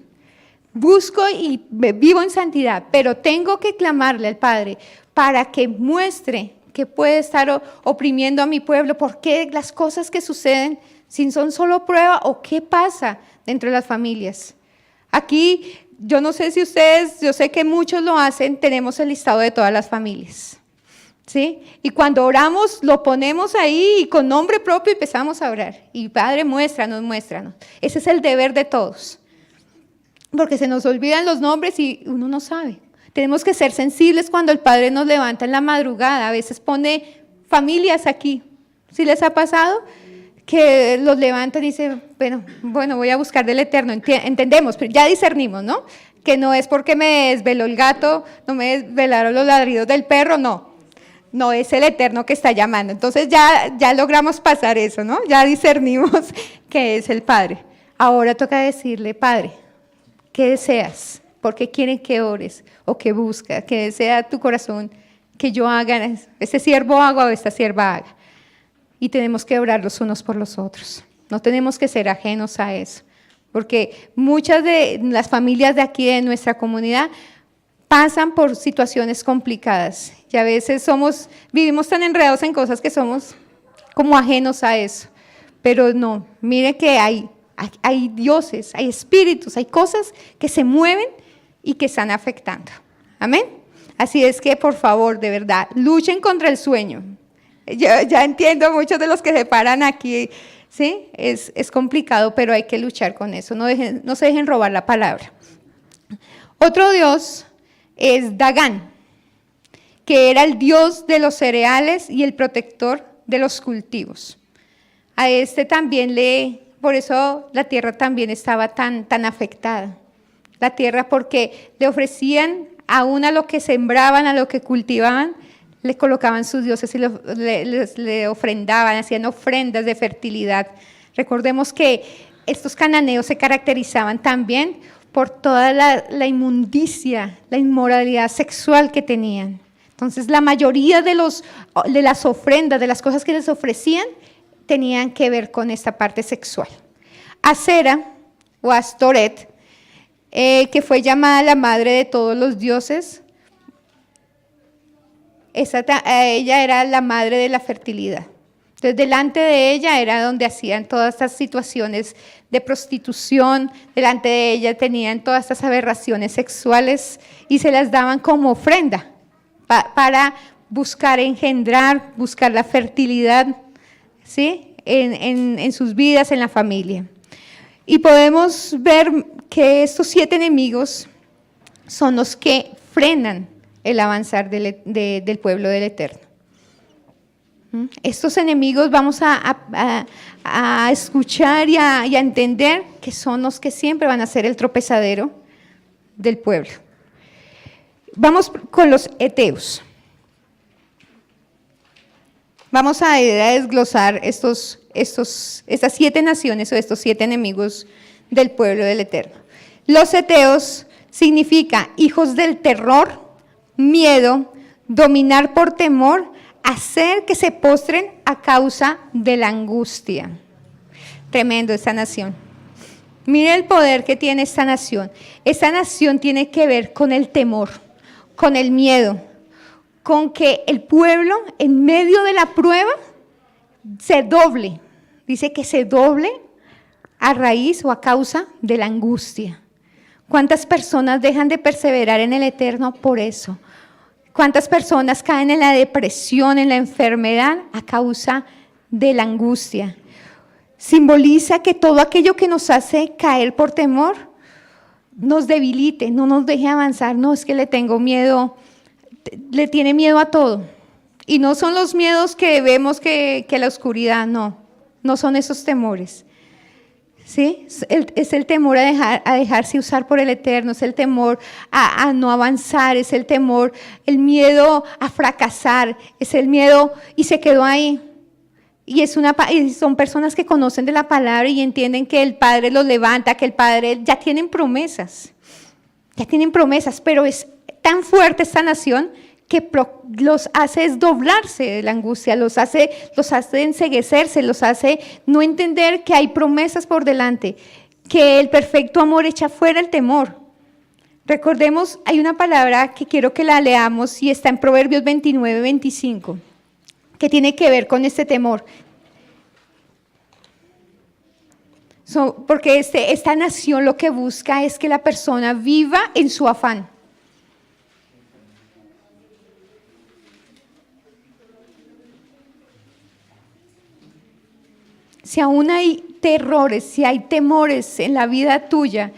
Busco y vivo en santidad, pero tengo que clamarle al Padre para que muestre que puede estar oprimiendo a mi pueblo, porque las cosas que suceden, si son solo prueba o qué pasa dentro de las familias. Aquí, yo no sé si ustedes, yo sé que muchos lo hacen, tenemos el listado de todas las familias. ¿Sí? Y cuando oramos, lo ponemos ahí y con nombre propio empezamos a orar. Y Padre, muéstranos, muéstranos. Ese es el deber de todos. Porque se nos olvidan los nombres y uno no sabe. Tenemos que ser sensibles cuando el Padre nos levanta en la madrugada. A veces pone familias aquí. ¿Sí les ha pasado? Que los levantan y dicen, bueno, voy a buscar del Eterno. Entendemos, pero ya discernimos, ¿no? Que no es porque me desveló el gato, no me desvelaron los ladridos del perro, no. No, es el Eterno que está llamando. Entonces ya logramos pasar eso, ¿no? Ya discernimos que es el Padre. Ahora toca decirle, Padre, ¿qué deseas? ¿Por qué quieren que ores o que buscas? ¿Qué desea tu corazón que yo haga? ¿Este siervo haga o esta sierva haga? Y tenemos que orar los unos por los otros. No tenemos que ser ajenos a eso. Porque muchas de las familias de aquí, de nuestra comunidad, pasan por situaciones complicadas. Y a veces vivimos tan enredados en cosas que somos como ajenos a eso. Pero no, mire que hay dioses, hay espíritus, hay cosas que se mueven y que están afectando. Amén. Así es que, por favor, de verdad, luchen contra el sueño. Yo ya entiendo muchos de los que se paran aquí, ¿sí? Es complicado, pero hay que luchar con eso. No se dejen robar la palabra. Otro dios es Dagán, que era el dios de los cereales y el protector de los cultivos. A este también por eso la tierra también estaba tan asfectada. La tierra porque le ofrecían aún a lo que sembraban, a lo que cultivaban, le colocaban sus dioses y le ofrendaban, hacían ofrendas de fertilidad. Recordemos que estos cananeos se caracterizaban también por toda la inmundicia, la inmoralidad sexual que tenían. Entonces, la mayoría de las ofrendas, de las cosas que les ofrecían, tenían que ver con esta parte sexual. Acera, o Astoret, que fue llamada la madre de todos los dioses, ella era la madre de la fertilidad. Entonces, delante de ella era donde hacían todas estas situaciones de prostitución, delante de ella tenían todas estas aberraciones sexuales y se las daban como ofrenda para buscar engendrar, buscar la fertilidad, ¿sí? en sus vidas, en la familia. Y podemos ver que estos 7 enemigos son los que frenan el avanzar del pueblo del Eterno. Estos enemigos vamos a escuchar y a entender que son los que siempre van a ser el tropezadero del pueblo. Vamos con los heteos. Vamos a desglosar estas 7 naciones o estos 7 enemigos del pueblo del Eterno. Los heteos significa hijos del terror, miedo, dominar por temor, hacer que se postren a causa de la angustia. Tremendo esta nación. Mire el poder que tiene esta nación. Esta nación tiene que ver con el temor, con el miedo, con que el pueblo en medio de la prueba se doble. Dice que se doble a raíz o a causa de la angustia. ¿Cuántas personas dejan de perseverar en el Eterno por eso? ¿Cuántas personas caen en la depresión, en la enfermedad a causa de la angustia? Simboliza que todo aquello que nos hace caer por temor nos debilite, no nos deje avanzar. No, es que le tengo miedo le tiene miedo a todo. Y no son los miedos que vemos que la oscuridad, no son esos temores. ¿Sí? Es el temor a dejarse usar por el Eterno, es el temor a no avanzar, es el temor, el miedo a fracasar, es el miedo y se quedó ahí. Y son personas que conocen de la palabra y entienden que el Padre los levanta, que el Padre ya tienen promesas, pero es tan fuerte esta nación que los hace doblarse de la angustia, los hace enceguecerse, los hace no entender que hay promesas por delante, que el perfecto amor echa fuera el temor. Recordemos, hay una palabra que quiero que la leamos y está en Proverbios 29, 25, que tiene que ver con este temor. Porque esta nación lo que busca es que la persona viva en su afán. Si aún hay terrores, si hay temores en la vida tuya,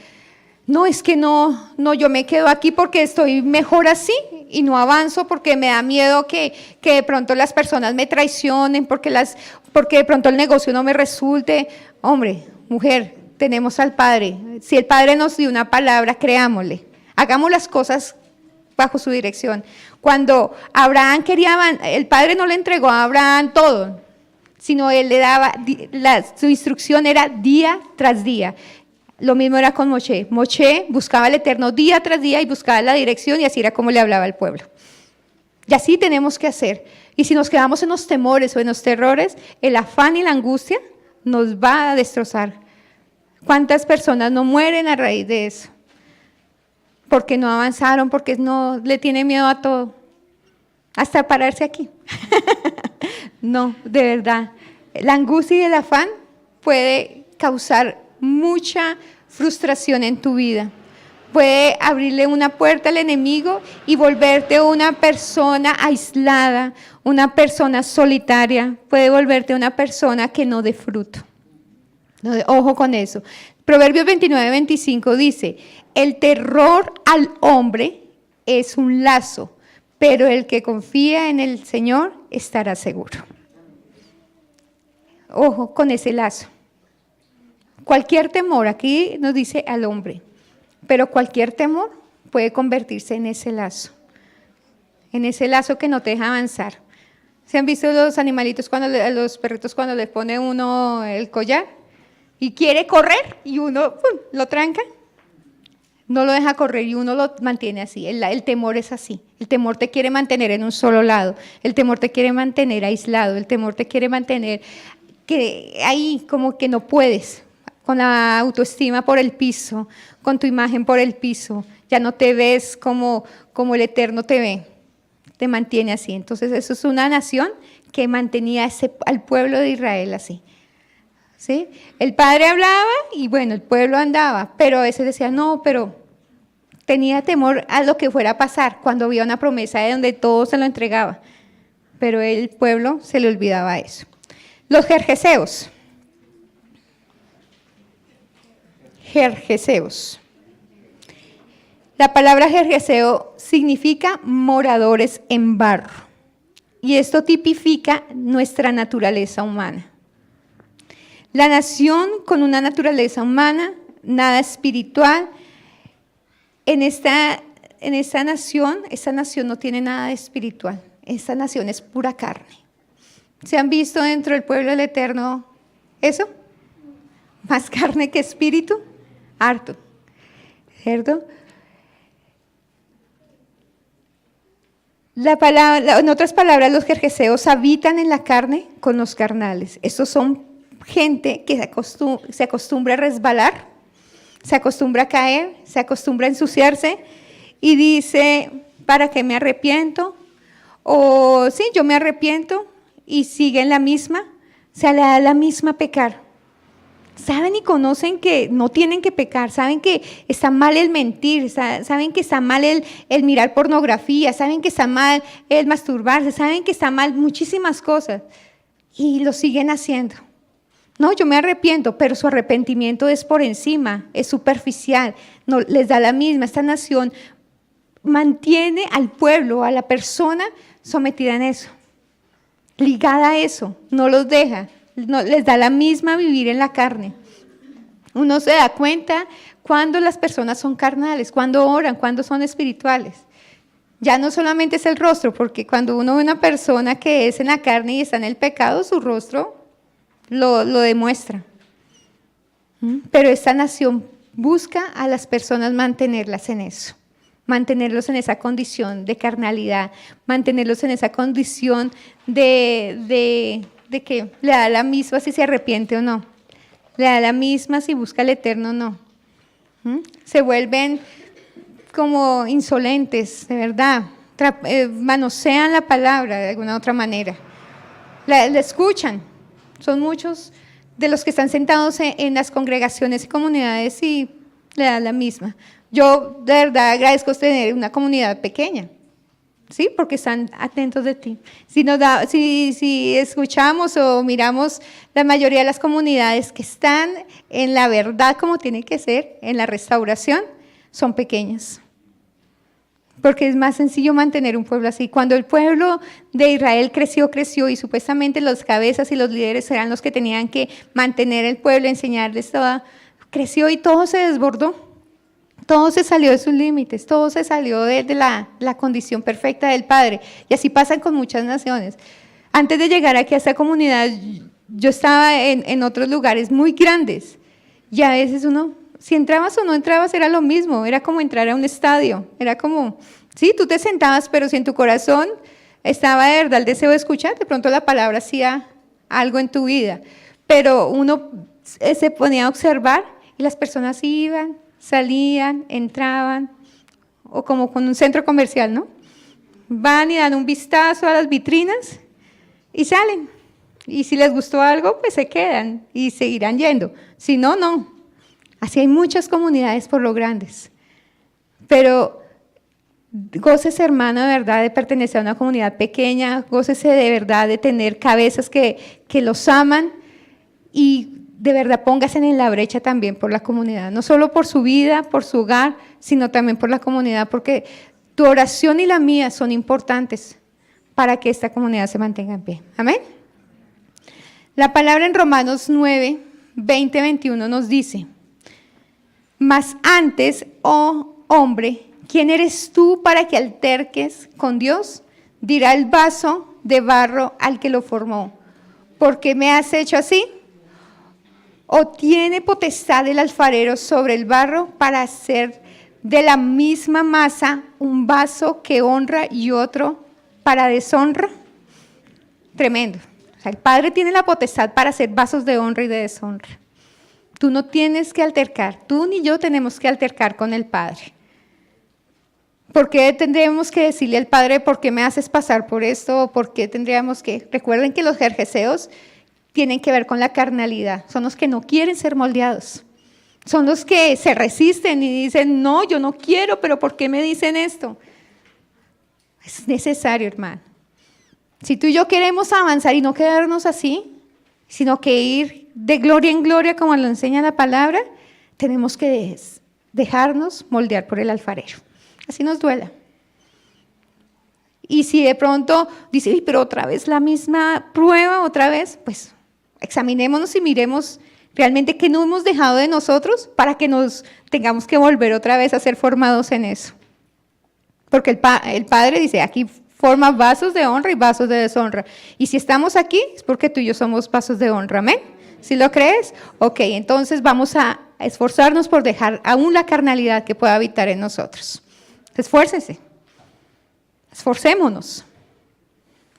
no es que no, yo me quedo aquí porque estoy mejor así y no avanzo porque me da miedo que de pronto las personas me traicionen, porque de pronto el negocio no me resulte. Hombre, mujer, tenemos al Padre. Si el Padre nos dio una palabra, creámosle. Hagamos las cosas bajo su dirección. Cuando Abraham el Padre no le entregó a Abraham todo, sino él le daba, su instrucción era día tras día. Lo mismo era con Moshe. Moshe buscaba al Eterno día tras día y buscaba la dirección y así era como le hablaba al pueblo. Y así tenemos que hacer. Y si nos quedamos en los temores o en los terrores, el afán y la angustia nos va a destrozar. ¿Cuántas personas no mueren a raíz de eso? Porque no avanzaron, porque no le tienen miedo a todo. Hasta pararse aquí. No, de verdad. La angustia y el afán puede causar mucha frustración en tu vida. Puede abrirle una puerta al enemigo y volverte una persona aislada, una persona solitaria. Puede volverte una persona que no dé fruto. Ojo con eso. Proverbios 29, 25 dice, el terror al hombre es un lazo, pero el que confía en el Señor estará seguro. Ojo con ese lazo. Cualquier temor, aquí nos dice al hombre, pero cualquier temor puede convertirse en ese lazo que no te deja avanzar. ¿Se han visto los animalitos, los perritos cuando les pone uno el collar y quiere correr y uno lo tranca? No lo deja correr y uno lo mantiene así. El temor es así. El temor te quiere mantener en un solo lado. El temor te quiere mantener aislado. El temor te quiere mantener que ahí como que no puedes, con la autoestima por el piso, con tu imagen por el piso. Ya no te ves como el Eterno te ve. Te mantiene así. Entonces eso es una nación que mantenía al pueblo de Israel así. ¿Sí? El Padre hablaba y bueno, el pueblo andaba, pero a veces decía, no, pero tenía temor a lo que fuera a pasar cuando había una promesa de donde todo se lo entregaba, pero el pueblo se le olvidaba eso. Los jerjeseos. La palabra jerjeseo significa moradores en barro y esto tipifica nuestra naturaleza humana. La nación con una naturaleza humana, nada espiritual. En esta nación no tiene nada de espiritual. Esta nación es pura carne. ¿Se han visto dentro del pueblo del Eterno eso? Más carne que espíritu, harto. ¿Cierto? En otras palabras, los jerjeseos habitan en la carne con los carnales. Estos son gente que se acostumbra a resbalar, se acostumbra a caer, se acostumbra a ensuciarse y dice, ¿para qué me arrepiento? O sí, yo me arrepiento y sigue en la misma, se le da la misma pecar. Saben y conocen que no tienen que pecar, saben que está mal el mentir, saben que está mal el mirar pornografía, saben que está mal el masturbarse, saben que está mal muchísimas cosas y lo siguen haciendo. No, yo me arrepiento, pero su arrepentimiento es por encima, es superficial, no les da la misma. Esta nación mantiene al pueblo, a la persona sometida en eso, ligada a eso, no los deja, no, les da la misma vivir en la carne. Uno se da cuenta cuando las personas son carnales, cuando oran, cuando son espirituales. Ya no solamente es el rostro, porque cuando uno ve una persona que es en la carne y está en el pecado, su rostro lo demuestra. Pero esta nación busca a las personas mantenerlas en eso, mantenerlos en esa condición de carnalidad, mantenerlos en esa condición de que le da la misma si se arrepiente o no, le da la misma si busca el eterno o no. Se vuelven como insolentes, de verdad, manosean la palabra de alguna otra manera, la escuchan. Son muchos de los que están sentados en las congregaciones y comunidades y le dan la misma. Yo de verdad agradezco tener una comunidad pequeña, ¿sí? Porque están atentos de ti. Si escuchamos o miramos la mayoría de las comunidades que están en la verdad como tiene que ser, en la restauración, son pequeñas. Porque es más sencillo mantener un pueblo así. Cuando el pueblo de Israel creció y supuestamente los cabezas y los líderes eran los que tenían que mantener el pueblo, enseñarles todo, creció y todo se desbordó. Todo se salió de sus límites, todo se salió de la condición perfecta del Padre. Y así pasa con muchas naciones. Antes de llegar aquí a esta comunidad, yo estaba en otros lugares muy grandes. Y a veces uno, si entrabas o no entrabas, era lo mismo. Era como entrar a un estadio. Era como, sí, tú te sentabas, pero si en tu corazón estaba de verdad el deseo de escuchar, de pronto la palabra hacía algo en tu vida. Pero uno se ponía a observar y las personas iban, salían, entraban, o como con un centro comercial, ¿no? Van y dan un vistazo a las vitrinas y salen. Y si les gustó algo, pues se quedan y seguirán yendo. Si no, no. Así hay muchas comunidades por lo grandes. Pero gócese, hermano, de verdad, de pertenecer a una comunidad pequeña, gócese de verdad de tener cabezas que los aman y de verdad póngase en la brecha también por la comunidad, no solo por su vida, por su hogar, sino también por la comunidad, porque tu oración y la mía son importantes para que esta comunidad se mantenga en pie. Amén. La palabra en Romanos 9, 20, 21 nos dice: mas antes, oh hombre, ¿quién eres tú para que alterques con Dios? Dirá el vaso de barro al que lo formó: ¿por qué me has hecho así? ¿O tiene potestad el alfarero sobre el barro para hacer de la misma masa un vaso que honra y otro para deshonra? Tremendo. O sea, el Padre tiene la potestad para hacer vasos de honra y de deshonra. Tú no tienes que altercar, tú ni yo tenemos que altercar con el Padre. ¿Por qué tendríamos que decirle al Padre, ¿por qué me haces pasar por esto? ¿O por qué tendríamos que? Recuerden que los jerjeseos tienen que ver con la carnalidad, son los que no quieren ser moldeados, son los que se resisten y dicen, no, yo no quiero, pero ¿por qué me dicen esto? Es necesario, hermano. Si tú y yo queremos avanzar y no quedarnos así, sino que ir de gloria en gloria como lo enseña la palabra, tenemos que dejarnos moldear por el alfarero, así nos duela. Y si de pronto dice, pero otra vez la misma prueba, otra vez, pues examinémonos y miremos realmente qué no hemos dejado de nosotros para que nos tengamos que volver otra vez a ser formados en eso. Porque el Padre dice, aquí forma vasos de honra y vasos de deshonra. Y si estamos aquí es porque tú y yo somos vasos de honra, ¿amén? ¿Sí lo crees? Ok, entonces vamos a esforzarnos por dejar aún la carnalidad que pueda habitar en nosotros. Esfuércense, esforcémonos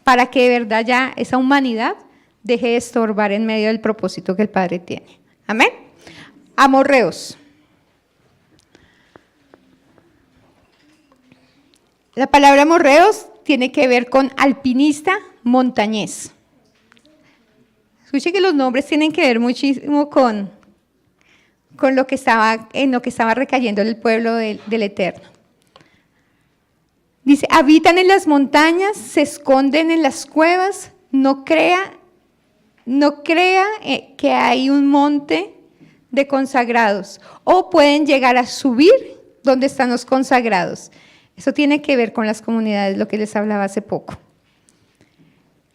para que de verdad ya esa humanidad deje de estorbar en medio del propósito que el Padre tiene. Amén. Amorreos. La palabra amorreos tiene que ver con alpinista montañés. Escuche que los nombres tienen que ver muchísimo con lo que estaba recayendo el pueblo del Eterno. Dice, habitan en las montañas, se esconden en las cuevas, no crea que hay un monte de consagrados, o pueden llegar a subir donde están los consagrados. Eso tiene que ver con las comunidades, lo que les hablaba hace poco.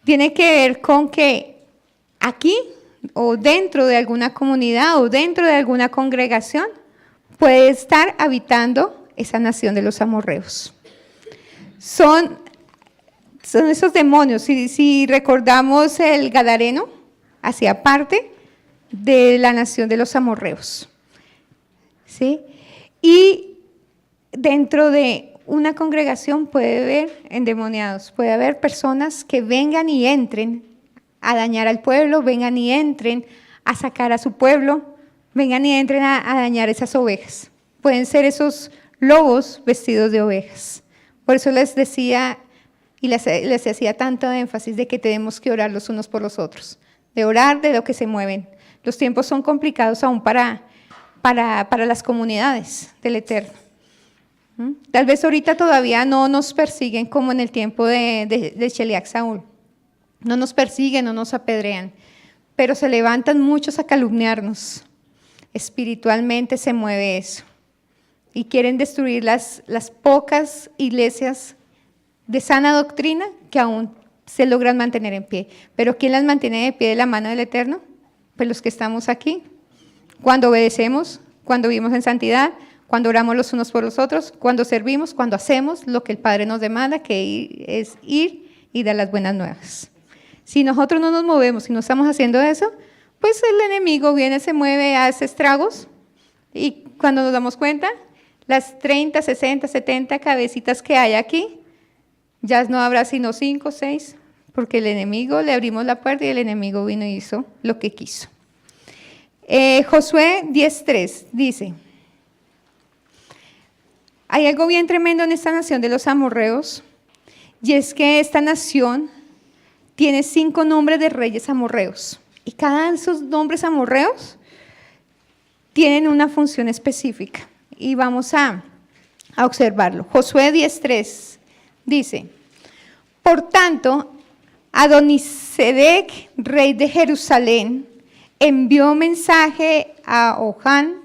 Tiene que ver con que aquí o dentro de alguna comunidad o dentro de alguna congregación puede estar habitando esa nación de los amorreos. Son esos demonios. Si recordamos, el gadareno hacía parte de la nación de los amorreos, ¿sí? Y dentro de una congregación puede haber endemoniados, puede haber personas que vengan y entren a dañar al pueblo, vengan y entren a sacar a su pueblo, vengan y entren a dañar esas ovejas. Pueden ser esos lobos vestidos de ovejas. Por eso les decía y les hacía tanto énfasis de que tenemos que orar los unos por los otros, de orar de lo que se mueven. Los tiempos son complicados aún para las comunidades del Eterno. Tal vez ahorita todavía no nos persiguen como en el tiempo de Sheliach Saúl. No nos persiguen, no nos apedrean, pero se levantan muchos a calumniarnos. Espiritualmente se mueve eso. Y quieren destruir las pocas iglesias de sana doctrina que aún se logran mantener en pie. Pero ¿quién las mantiene de pie de la mano del Eterno? Pues los que estamos aquí. Cuando obedecemos, cuando vivimos en santidad, cuando oramos los unos por los otros, cuando servimos, cuando hacemos lo que el Padre nos demanda, que es ir y dar las buenas nuevas. Si nosotros no nos movemos y no estamos haciendo eso, pues el enemigo viene, se mueve, hace estragos, y cuando nos damos cuenta, las 30, 60, 70 cabecitas que hay aquí, ya no habrá sino 5, 6, porque el enemigo, le abrimos la puerta y el enemigo vino y hizo lo que quiso. Josué 10:3 dice: hay algo bien tremendo en esta nación de los amorreos, y es que esta nación tiene 5 nombres de reyes amorreos, y cada de esos nombres amorreos tienen una función específica, y vamos a observarlo. Josué 10:3 dice: por tanto, Adonisedec, rey de Jerusalén, envió mensaje a Ohán,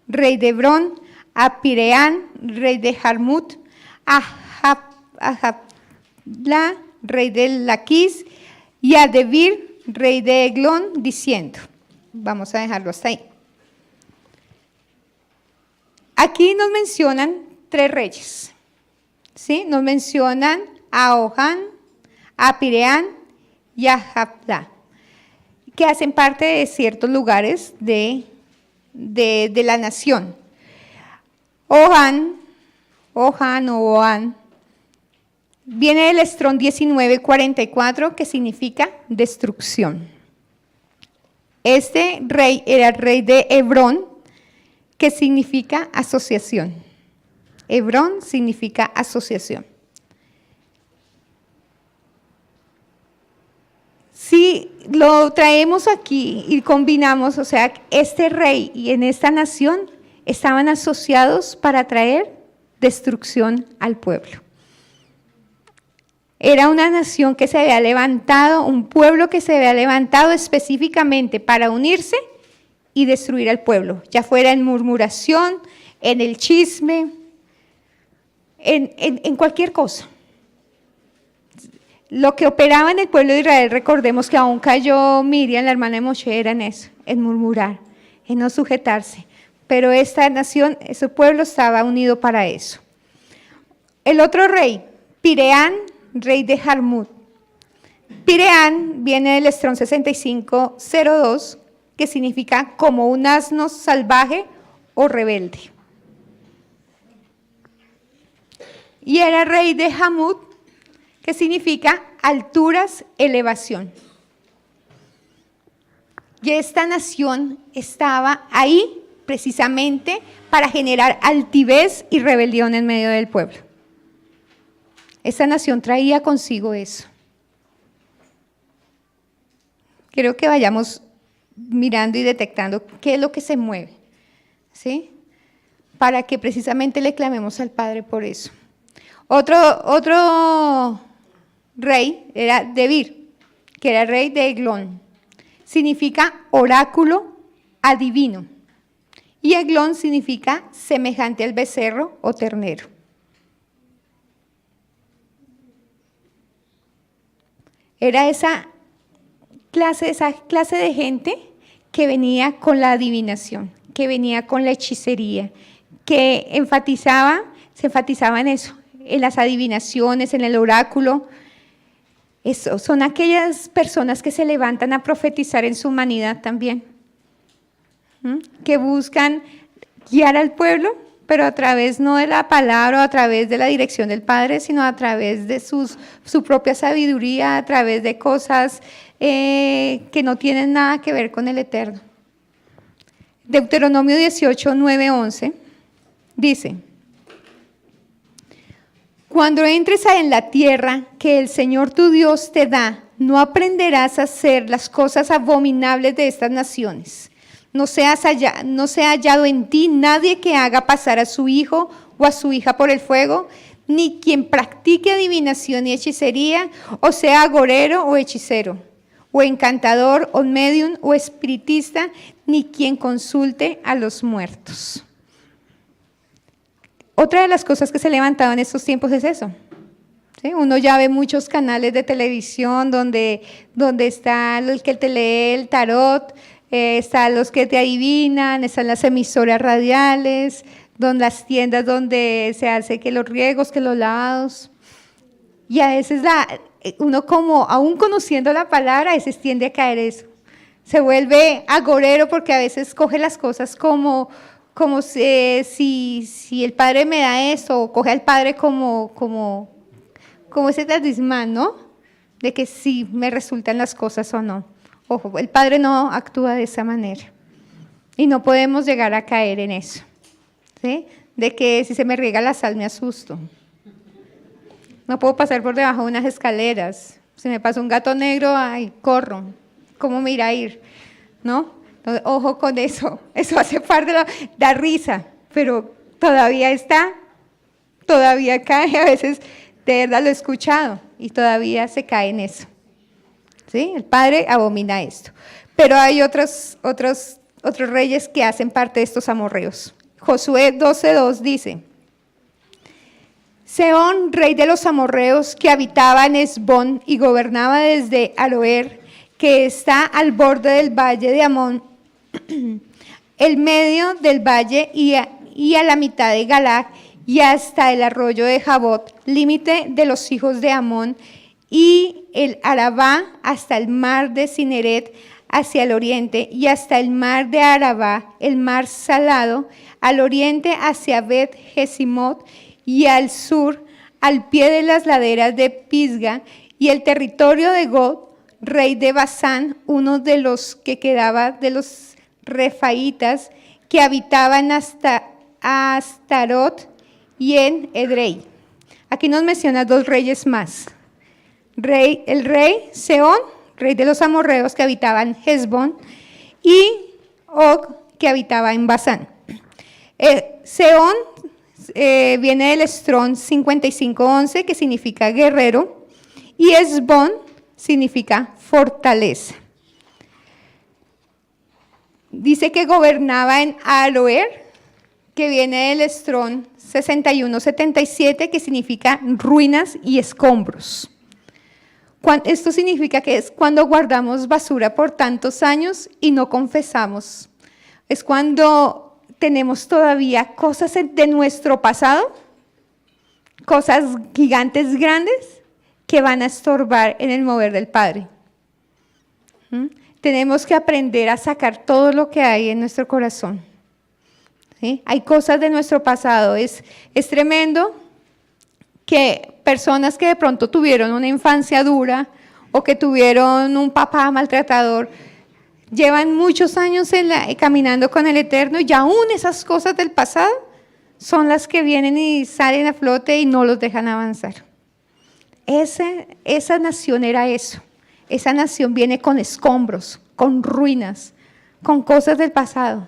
rey de Hebrón, a Pireán, rey de Jarmut, a Jabla, rey de Laquis, y a Debir, rey de Eglón, diciendo, vamos a dejarlo hasta ahí. Aquí nos mencionan 3 reyes, ¿sí? Nos mencionan a Ohán, a Pireán y a Jabla, que hacen parte de ciertos lugares de la nación. Ohán o Ohán, viene del Estrón 1944, que significa destrucción. Este rey era el rey de Hebrón, que significa asociación. Hebrón significa asociación. Si lo traemos aquí y combinamos, o sea, este rey y en esta nación estaban asociados para traer destrucción al pueblo. Era una nación que se había levantado, un pueblo que se había levantado específicamente para unirse y destruir al pueblo, ya fuera en murmuración, en el chisme, en cualquier cosa. Lo que operaba en el pueblo de Israel, recordemos que aún cayó Miriam, la hermana de Moshe, era en eso, en murmurar, en no sujetarse. Pero esta nación, ese pueblo estaba unido para eso. El otro rey, Pireán, rey de Jarmut. Pireán viene del Estrón 65:02, que significa como un asno salvaje o rebelde. Y era rey de Jarmut, que significa alturas, elevación. Y esta nación estaba ahí precisamente para generar altivez y rebelión en medio del pueblo. Esta nación traía consigo eso. Quiero que vayamos mirando y detectando qué es lo que se mueve, ¿sí? Para que precisamente le clamemos al Padre por eso. Otro rey era Debir, que era rey de Eglón. Significa oráculo adivino. Y Eglón significa semejante al becerro o ternero. Era esa clase de gente que venía con la adivinación, que venía con la hechicería, que se enfatizaba en eso, en las adivinaciones, en el oráculo. Son aquellas personas que se levantan a profetizar en su humanidad también, que buscan guiar al pueblo, pero a través no de la palabra o a través de la dirección del Padre, sino a través de su propia sabiduría, a través de cosas que no tienen nada que ver con el Eterno. Deuteronomio 18, 9, 11 dice: cuando entres en la tierra que el Señor tu Dios te da, no aprenderás a hacer las cosas abominables de estas naciones. No sea hallado en ti nadie que haga pasar a su hijo o a su hija por el fuego, ni quien practique adivinación y hechicería, o sea agorero o hechicero, o encantador, o medium, o espiritista, ni quien consulte a los muertos. Otra de las cosas que se levantaban en estos tiempos es eso. ¿Sí? Uno ya ve muchos canales de televisión donde está el que te lee el tarot, están los que te adivinan, están las emisoras radiales, las tiendas donde se hace que los riegos, que los lavados. Y a veces uno como, aún conociendo la palabra, a veces tiende a caer eso. Se vuelve agorero porque a veces coge las cosas como si el Padre me da esto, o coge al Padre como ese talismán, ¿no? De que sí me resultan las cosas o no. Ojo, el Padre no actúa de esa manera. Y no podemos llegar a caer en eso. ¿Sí? De que si se me riega la sal me asusto. No puedo pasar por debajo de unas escaleras. Si me pasa un gato negro, ay, corro. ¿Cómo me irá a ir? ¿No? Entonces, ojo con eso. Eso hace parte da risa, pero todavía cae. A veces de verdad lo he escuchado y todavía se cae en eso. ¿Sí? El Padre abomina esto. Pero hay otros reyes que hacen parte de estos amorreos. Josué 12:2 dice: Sehón, rey de los amorreos, que habitaba en Hesbón y gobernaba desde Aroer, que está al borde del valle de Amón, el medio del valle y a la mitad de Galaad, y hasta el arroyo de Jabot, límite de los hijos de Amón, y el Arabá hasta el mar de Cineret hacia el oriente, y hasta el mar de Arabá, el mar salado, al oriente hacia Bet Jesimot, y al sur, al pie de las laderas de Pisga, y el territorio de Gog, rey de Basán, uno de los que quedaba de los refaitas, que habitaban hasta Astarot y en Edrei. Aquí nos menciona dos reyes más. El rey Sehón, rey de los amorreos, que habitaba en Hesbón, y Og, que habitaba en Basán. Sehón viene del Estrón 55:11, que significa guerrero, y Hesbón significa fortaleza. Dice que gobernaba en Aroer, que viene del Estrón 61:77, que significa ruinas y escombros. Esto significa que es cuando guardamos basura por tantos años y no confesamos. Es cuando tenemos todavía cosas de nuestro pasado, cosas gigantes grandes que van a estorbar en el mover del Padre. Tenemos que aprender a sacar todo lo que hay en nuestro corazón. ¿Sí? Hay cosas de nuestro pasado. Es tremendo que personas que de pronto tuvieron una infancia dura o que tuvieron un papá maltratador, llevan muchos años caminando con el Eterno, y aún esas cosas del pasado son las que vienen y salen a flote y no los dejan avanzar. Esa nación era eso. Esa nación viene con escombros, con ruinas, con cosas del pasado.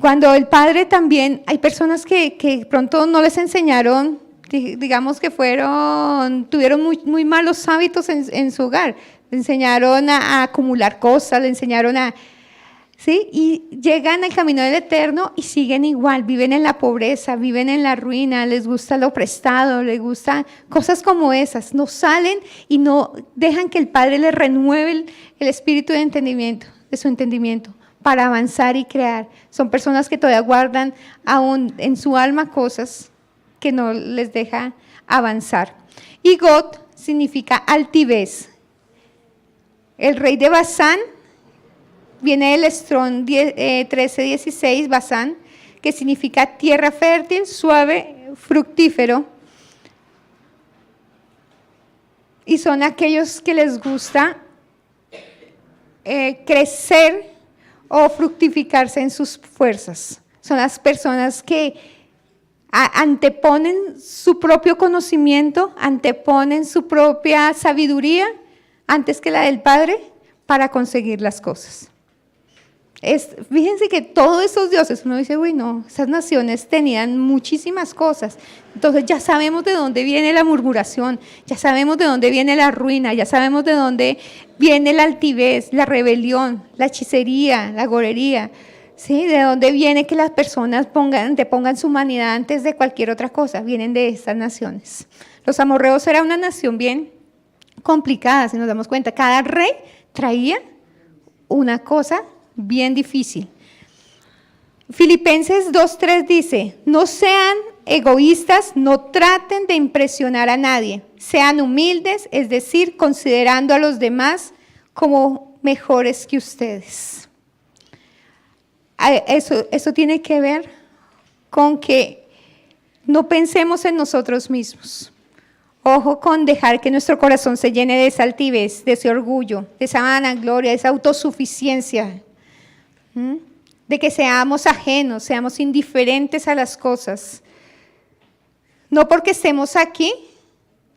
Cuando el Padre también, hay personas que pronto no les enseñaron, digamos que tuvieron muy malos hábitos en su hogar. Le enseñaron a acumular cosas, le enseñaron ¿sí? Y llegan al camino del Eterno y siguen igual, viven en la pobreza, viven en la ruina, les gusta lo prestado, les gustan cosas como esas. No salen y no dejan que el Padre les renueve el espíritu de entendimiento, de su entendimiento, para avanzar y crear. Son personas que todavía guardan aún en su alma cosas que no les deja avanzar. Y God significa altivez. El rey de Basán viene del Estrón 13:16, Basán, que significa tierra fértil, suave, fructífero. Y son aquellos que les gusta crecer o fructificarse en sus fuerzas. Son las personas que anteponen su propio conocimiento, anteponen su propia sabiduría antes que la del Padre para conseguir las cosas. Fíjense que todos esos dioses, uno dice, uy no, esas naciones tenían muchísimas cosas. Entonces ya sabemos de dónde viene la murmuración, ya sabemos de dónde viene la ruina, ya sabemos de dónde viene la altivez, la rebelión, la hechicería, la gorería. ¿Sí? De dónde viene que las personas pongan su humanidad antes de cualquier otra cosa. Vienen de estas naciones. Los amorreos era una nación bien complicada, si nos damos cuenta. Cada rey traía una cosa bien difícil. Filipenses 2:3 dice, no sean egoístas, no traten de impresionar a nadie. Sean humildes, es decir, considerando a los demás como mejores que ustedes. Eso tiene que ver con que no pensemos en nosotros mismos. Ojo con dejar que nuestro corazón se llene de esa altivez, de ese orgullo, de esa vanagloria, de esa autosuficiencia. De que seamos ajenos, seamos indiferentes a las cosas. No porque estemos aquí,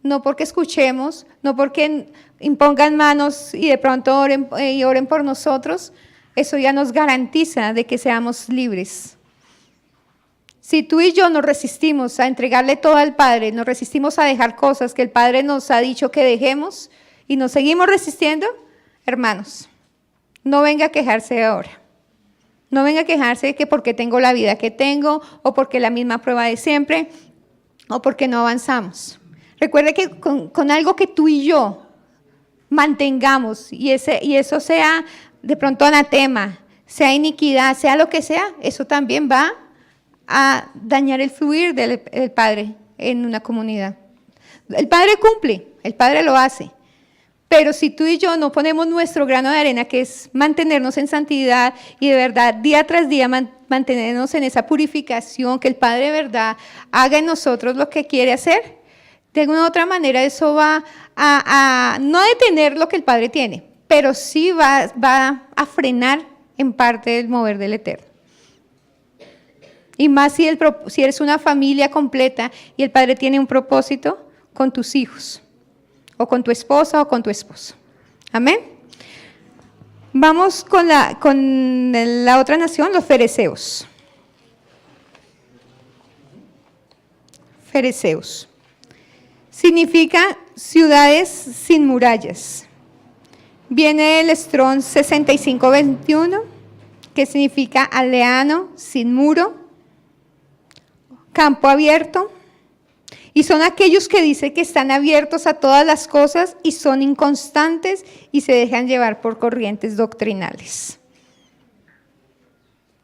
no porque escuchemos, no porque impongan manos y de pronto oren por nosotros, eso ya nos garantiza de que seamos libres. Si tú y yo nos resistimos a entregarle todo al Padre, nos resistimos a dejar cosas que el Padre nos ha dicho que dejemos y nos seguimos resistiendo, hermanos, no venga a quejarse ahora. No venga a quejarse de que porque tengo la vida que tengo o porque la misma prueba de siempre o porque no avanzamos. Recuerde que con algo que tú y yo mantengamos y eso sea de pronto anatema, sea iniquidad, sea lo que sea, eso también va a dañar el fluir del Padre en una comunidad. El Padre cumple, el Padre lo hace, pero si tú y yo no ponemos nuestro grano de arena, que es mantenernos en santidad y de verdad día tras día mantenernos en esa purificación, que el Padre de verdad haga en nosotros lo que quiere hacer, de alguna u otra manera eso va a no detener lo que el Padre tiene, pero sí va a frenar en parte el mover del Eterno. Y más si eres una familia completa y el Padre tiene un propósito con tus hijos, o con tu esposa o con tu esposo. Amén. Vamos con la otra nación, los fereceos. Fereceos. Significa ciudades sin murallas. Viene el Estrón 65:21, que significa aldeano, sin muro, campo abierto. Y son aquellos que dicen que están abiertos a todas las cosas y son inconstantes y se dejan llevar por corrientes doctrinales.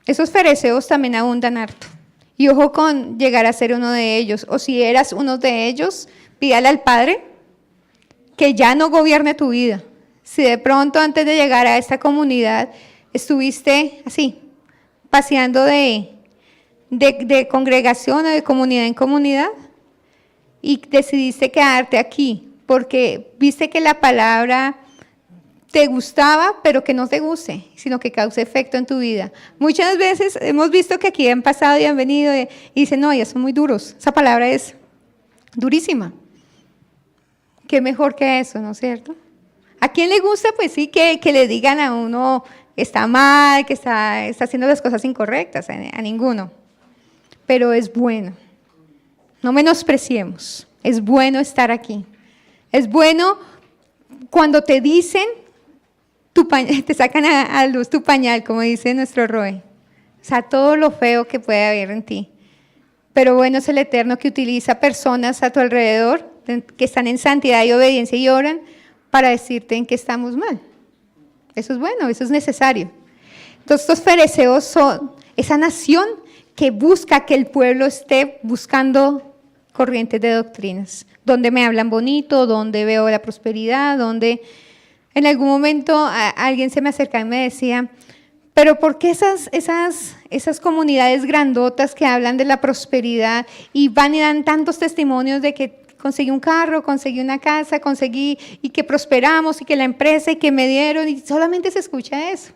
Esos fereceos también abundan harto. Y ojo con llegar a ser uno de ellos. O si eras uno de ellos, pídale al Padre que ya no gobierne tu vida. Si de pronto antes de llegar a esta comunidad estuviste así, paseando de congregación o de comunidad en comunidad y decidiste quedarte aquí porque viste que la palabra te gustaba, pero que no te guste, sino que cause efecto en tu vida. Muchas veces hemos visto que aquí han pasado y han venido y dicen, no, ya son muy duros. Esa palabra es durísima. ¿Qué mejor que eso, no es cierto? ¿A quién le gusta? Pues sí, que le digan a uno que está mal, que está haciendo las cosas incorrectas, a ninguno. Pero es bueno. No menospreciemos. Es bueno estar aquí. Es bueno cuando te dicen, tú te sacan a luz tu pañal, como dice nuestro Roe. O sea, todo lo feo que puede haber en ti. Pero bueno es el Eterno que utiliza personas a tu alrededor que están en santidad y obediencia y oran para decirte en qué estamos mal. Eso es bueno, eso es necesario. Entonces, estos fariseos son esa nación que busca que el pueblo esté buscando corrientes de doctrinas, donde me hablan bonito, donde veo la prosperidad, donde en algún momento alguien se me acercaba y me decía, pero ¿por qué esas comunidades grandotas que hablan de la prosperidad y van y dan tantos testimonios de que conseguí un carro, conseguí una casa, conseguí y que prosperamos y que la empresa y que me dieron y solamente se escucha eso?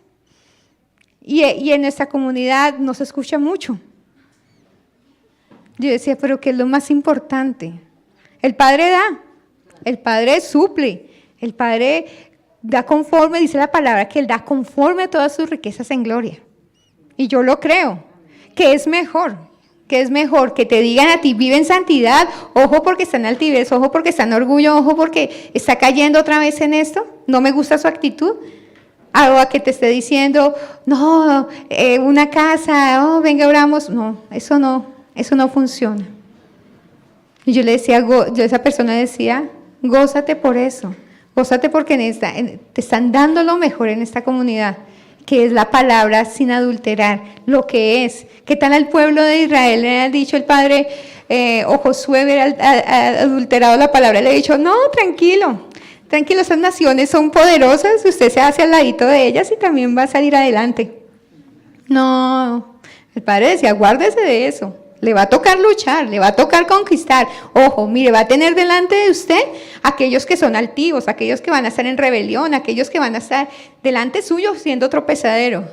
Y en nuestra comunidad no se escucha mucho. Yo decía, pero ¿qué es lo más importante? El Padre da, el Padre suple, el Padre da conforme, dice la palabra, que Él da conforme a todas sus riquezas en gloria. Y yo lo creo, que es mejor que te digan a ti, vive en santidad, ojo porque está en altivez, ojo porque está en orgullo, ojo porque está cayendo otra vez en esto, no me gusta su actitud, a que te esté diciendo, no, una casa, oh, venga, oramos. No, eso no funciona. Y yo le decía, yo a esa persona decía, gózate por eso, gózate porque te están dando lo mejor en esta comunidad, que es la palabra sin adulterar, lo que es. ¿Qué tal al pueblo de Israel? Le ha dicho el padre, o Josué hubiera adulterado la palabra, le ha dicho, no, tranquilo, esas naciones son poderosas, usted se hace al ladito de ellas y también va a salir adelante. No, el padre decía, guárdese de eso. Le va a tocar luchar, le va a tocar conquistar. Ojo, mire, va a tener delante de usted aquellos que son altivos, aquellos que van a estar en rebelión, aquellos que van a estar delante suyo siendo tropezadero.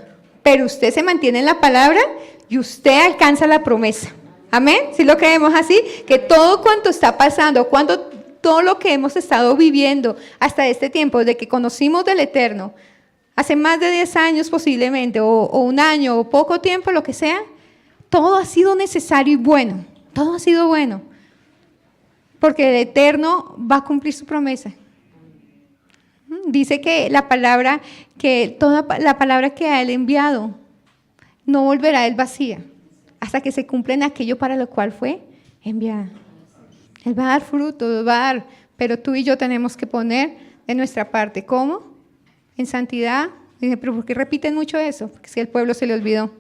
Pero usted se mantiene en la palabra y usted alcanza la promesa. Amén. Si lo creemos así, que todo cuanto está pasando, todo lo que hemos estado viviendo hasta este tiempo, desde que conocimos del Eterno, hace más de 10 años posiblemente, o un año, o poco tiempo, lo que sea, todo ha sido necesario y bueno, todo ha sido bueno, porque el Eterno va a cumplir su promesa. Dice que toda la palabra que a Él enviado no volverá a Él vacía, hasta que se cumpla en aquello para lo cual fue enviada. Él va a dar fruto, pero tú y yo tenemos que poner de nuestra parte. ¿Cómo? En santidad. Dice, pero ¿por qué repiten mucho eso? Porque si el pueblo se le olvidó.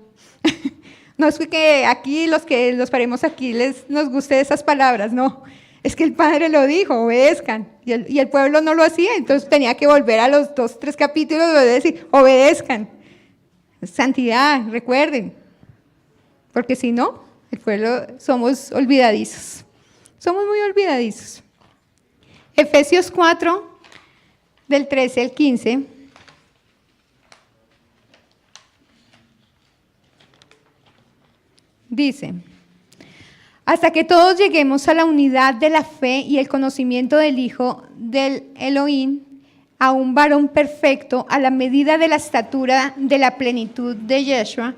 No es que aquí los que los paremos aquí nos guste esas palabras, no. Es que el Padre lo dijo, obedezcan. Y el pueblo no lo hacía, entonces tenía que volver a los 2, 3 capítulos y decir, obedezcan. Santidad, recuerden. Porque si no, el pueblo somos olvidadizos. Somos muy olvidadizos. Efesios 4, del 13 al 15. Dice, hasta que todos lleguemos a la unidad de la fe y el conocimiento del Hijo del Elohim, a un varón perfecto, a la medida de la estatura de la plenitud de Yeshua,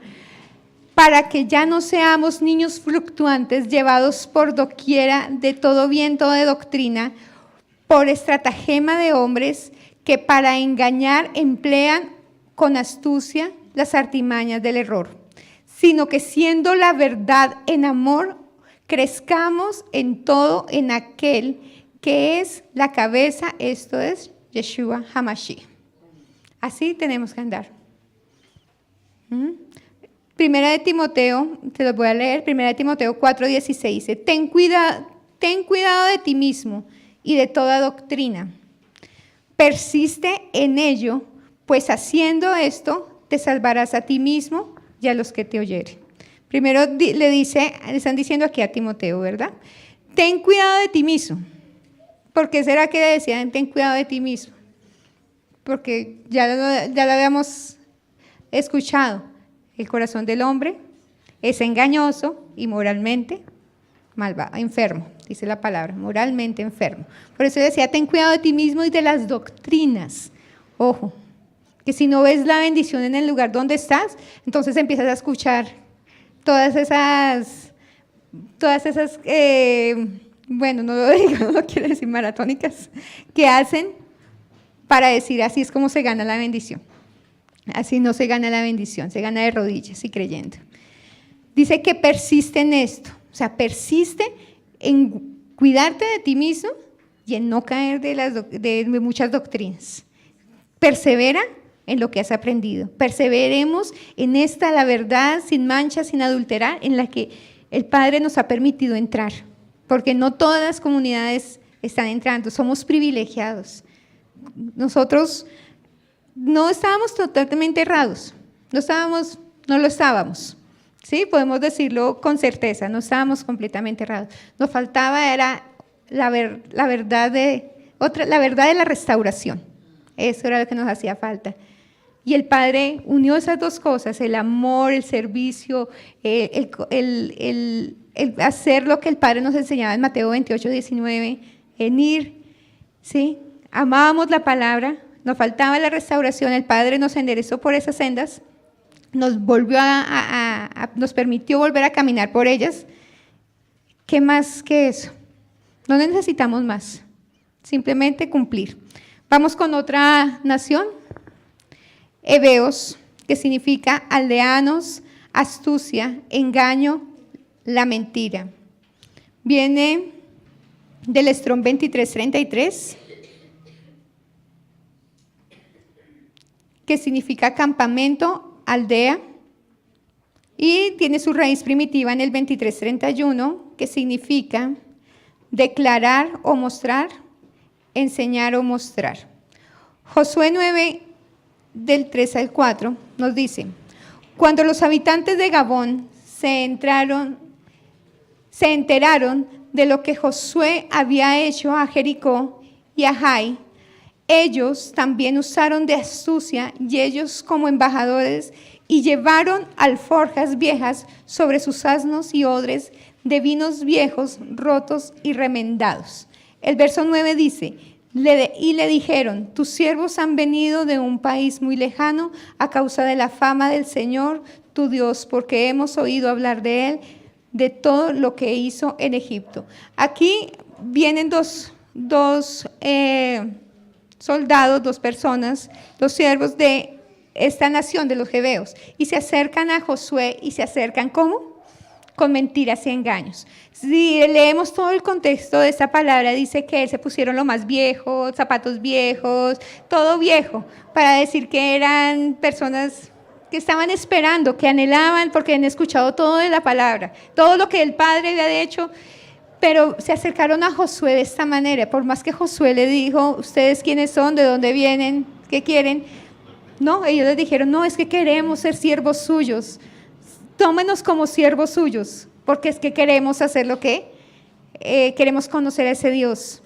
para que ya no seamos niños fluctuantes, llevados por doquiera de todo viento de doctrina, por estratagema de hombres que para engañar emplean con astucia las artimañas del error, sino que siendo la verdad en amor, crezcamos en todo en aquel que es la cabeza, esto es Yeshua HaMashiach. Así tenemos que andar. Primera de Timoteo, te lo voy a leer, Primera de Timoteo 4:16, dice, ten cuidado de ti mismo y de toda doctrina. Persiste en ello, pues haciendo esto te salvarás a ti mismo y a los que te oyeren. Primero le están diciendo aquí a Timoteo, ¿verdad? Ten cuidado de ti mismo. ¿Por qué será que decían ten cuidado de ti mismo? Porque ya lo habíamos escuchado. El corazón del hombre es engañoso y moralmente malvado, enfermo, dice la palabra, moralmente enfermo. Por eso decía, ten cuidado de ti mismo y de las doctrinas. Ojo, que si no ves la bendición en el lugar donde estás, entonces empiezas a escuchar todas esas bueno, no lo digo, no quiero decir maratónicas, que hacen para decir así es como se gana la bendición. Así no se gana la bendición, se gana de rodillas y creyendo. Dice que persiste en esto, o sea, persiste en cuidarte de ti mismo y en no caer de muchas doctrinas. Persevera en lo que has aprendido. Perseveremos en esta, la verdad, sin mancha, sin adulterar, en la que el Padre nos ha permitido entrar. Porque no todas las comunidades están entrando, somos privilegiados. Nosotros no estábamos totalmente errados, no lo estábamos. Sí, podemos decirlo con certeza, no estábamos completamente errados. Nos faltaba era la verdad de la restauración. Eso era lo que nos hacía falta. Y el Padre unió esas dos cosas, el amor, el servicio, el hacer lo que el Padre nos enseñaba en Mateo 28, 19, en ir, ¿sí? Amábamos la palabra, nos faltaba la restauración, el Padre nos enderezó por esas sendas, nos permitió volver a caminar por ellas. ¿Qué más que eso? No necesitamos más, simplemente cumplir. Vamos con otra nación, heveos, que significa aldeanos, astucia, engaño, la mentira. Viene del Strong 2333, que significa campamento, aldea, y tiene su raíz primitiva en el 2331, que significa declarar o mostrar, enseñar o mostrar. Josué 9, del 3 al 4, nos dice: cuando los habitantes de Gabón se enteraron de lo que Josué había hecho a Jericó y a Jai, ellos también usaron de astucia, y ellos como embajadores, y llevaron alforjas viejas sobre sus asnos y odres de vinos viejos, rotos y remendados. El verso 9 dice: y le dijeron, tus siervos han venido de un país muy lejano a causa de la fama del Señor, tu Dios, porque hemos oído hablar de Él, de todo lo que hizo en Egipto. Aquí vienen dos soldados, dos personas, dos siervos de esta nación de los heveos, y se acercan a Josué y se acercan ¿cómo? Con mentiras y engaños. Si leemos todo el contexto de esta palabra, dice que se pusieron lo más viejo, zapatos viejos, todo viejo, para decir que eran personas que estaban esperando, que anhelaban, porque han escuchado todo de la palabra, todo lo que el Padre había hecho, pero se acercaron a Josué de esta manera. Por más que Josué le dijo, ¿ustedes quiénes son? ¿De dónde vienen? ¿Qué quieren? No, ellos les dijeron, no, es que queremos ser siervos suyos. Tómenos como siervos suyos, porque es que queremos hacer lo que queremos conocer a ese Dios.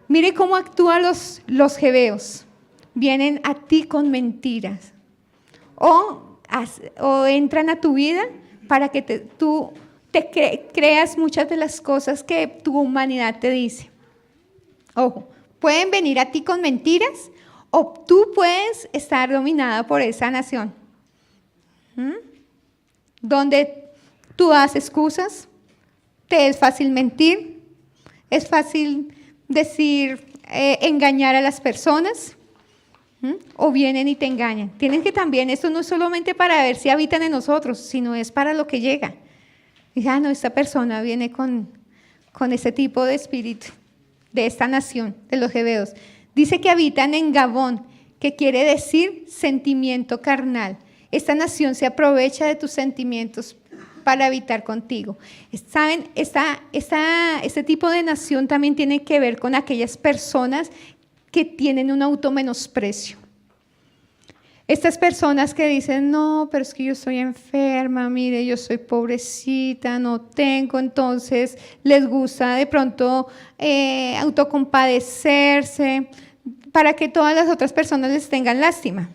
Mire cómo actúan los heveos. Vienen a ti con mentiras o entran a tu vida para que tú creas muchas de las cosas que tu humanidad te dice. Ojo, pueden venir a ti con mentiras o tú puedes estar dominada por esa nación. Donde tú das excusas, te es fácil mentir, es fácil decir, engañar a las personas, o vienen y te engañan. Tienen que también, esto no es solamente para ver si habitan en nosotros, sino es para lo que llega. Y no, esta persona viene con ese tipo de espíritu, de esta nación, de los heveos. Dice que habitan en Gabón, que quiere decir sentimiento carnal. Esta nación se aprovecha de tus sentimientos para habitar contigo. ¿Saben? Este tipo de nación también tiene que ver con aquellas personas que tienen un automenosprecio. Estas personas que dicen, no, pero es que yo estoy enferma, mire, yo soy pobrecita, no tengo, entonces les gusta de pronto autocompadecerse para que todas las otras personas les tengan lástima.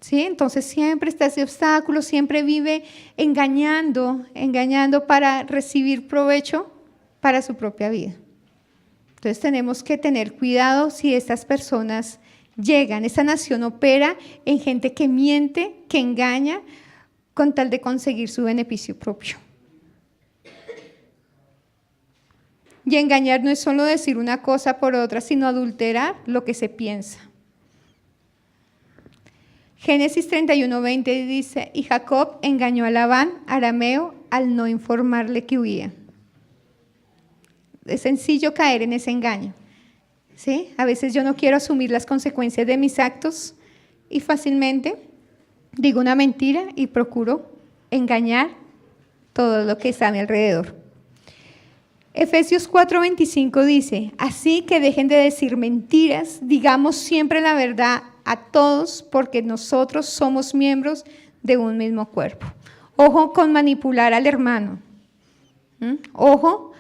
¿Sí? Entonces siempre está ese obstáculo, siempre vive engañando para recibir provecho para su propia vida. Entonces tenemos que tener cuidado si estas personas llegan. Esta nación opera en gente que miente, que engaña, con tal de conseguir su beneficio propio. Y engañar no es solo decir una cosa por otra, sino adulterar lo que se piensa. Génesis 31:20 dice, y Jacob engañó a Labán, arameo, al no informarle que huía. Es sencillo caer en ese engaño, ¿sí? A veces yo no quiero asumir las consecuencias de mis actos y fácilmente digo una mentira y procuro engañar todo lo que está a mi alrededor. Efesios 4:25 dice, así que dejen de decir mentiras, digamos siempre la verdad a todos, porque nosotros somos miembros de un mismo cuerpo. Ojo con manipular al hermano. Ojo,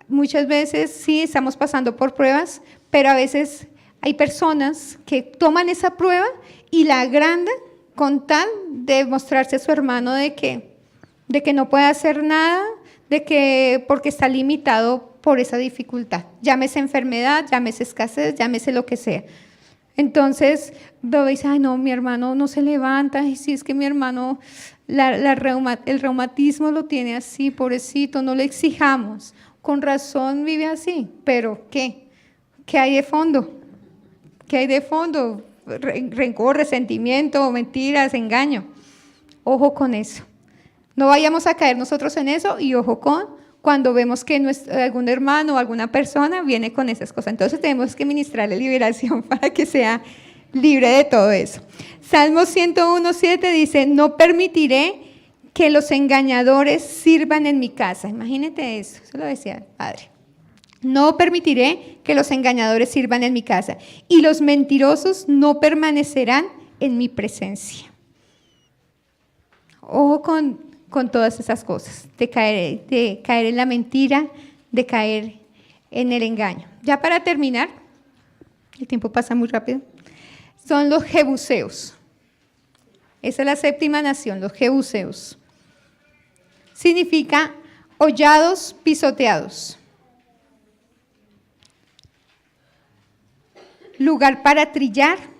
muchas veces sí estamos pasando por pruebas, pero a veces hay personas que toman esa prueba y la agrandan con tal de mostrarse a su hermano de que no puede hacer nada, de que porque está limitado por esa dificultad. Llámese enfermedad, llámese escasez, llámese lo que sea. Entonces, luego dice, ay no, mi hermano no se levanta, y si es que mi hermano, el reumatismo lo tiene así, pobrecito, no le exijamos. Con razón vive así, pero ¿qué? ¿Qué hay de fondo? ¿Qué hay de fondo? Rencor, resentimiento, mentiras, engaño. Ojo con eso. No vayamos a caer nosotros en eso y ojo con cuando vemos que algún hermano o alguna persona viene con esas cosas. Entonces tenemos que ministrarle liberación para que sea libre de todo eso. Salmo 101:7 dice, no permitiré que los engañadores sirvan en mi casa. Imagínate eso lo decía el Padre. No permitiré que los engañadores sirvan en mi casa y los mentirosos no permanecerán en mi presencia. Ojo con todas esas cosas, de caer en la mentira, de caer en el engaño. Ya para terminar, el tiempo pasa muy rápido, son los jebuseos. Esa es la séptima nación, los jebuseos. Significa hollados, pisoteados. Lugar para trillar.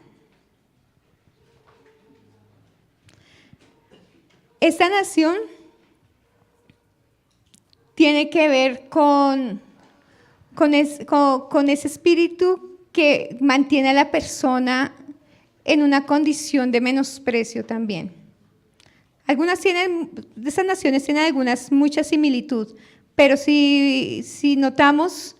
Esta nación tiene que ver con ese espíritu que mantiene a la persona en una condición de menosprecio también. Estas naciones tienen mucha similitud, pero si notamos,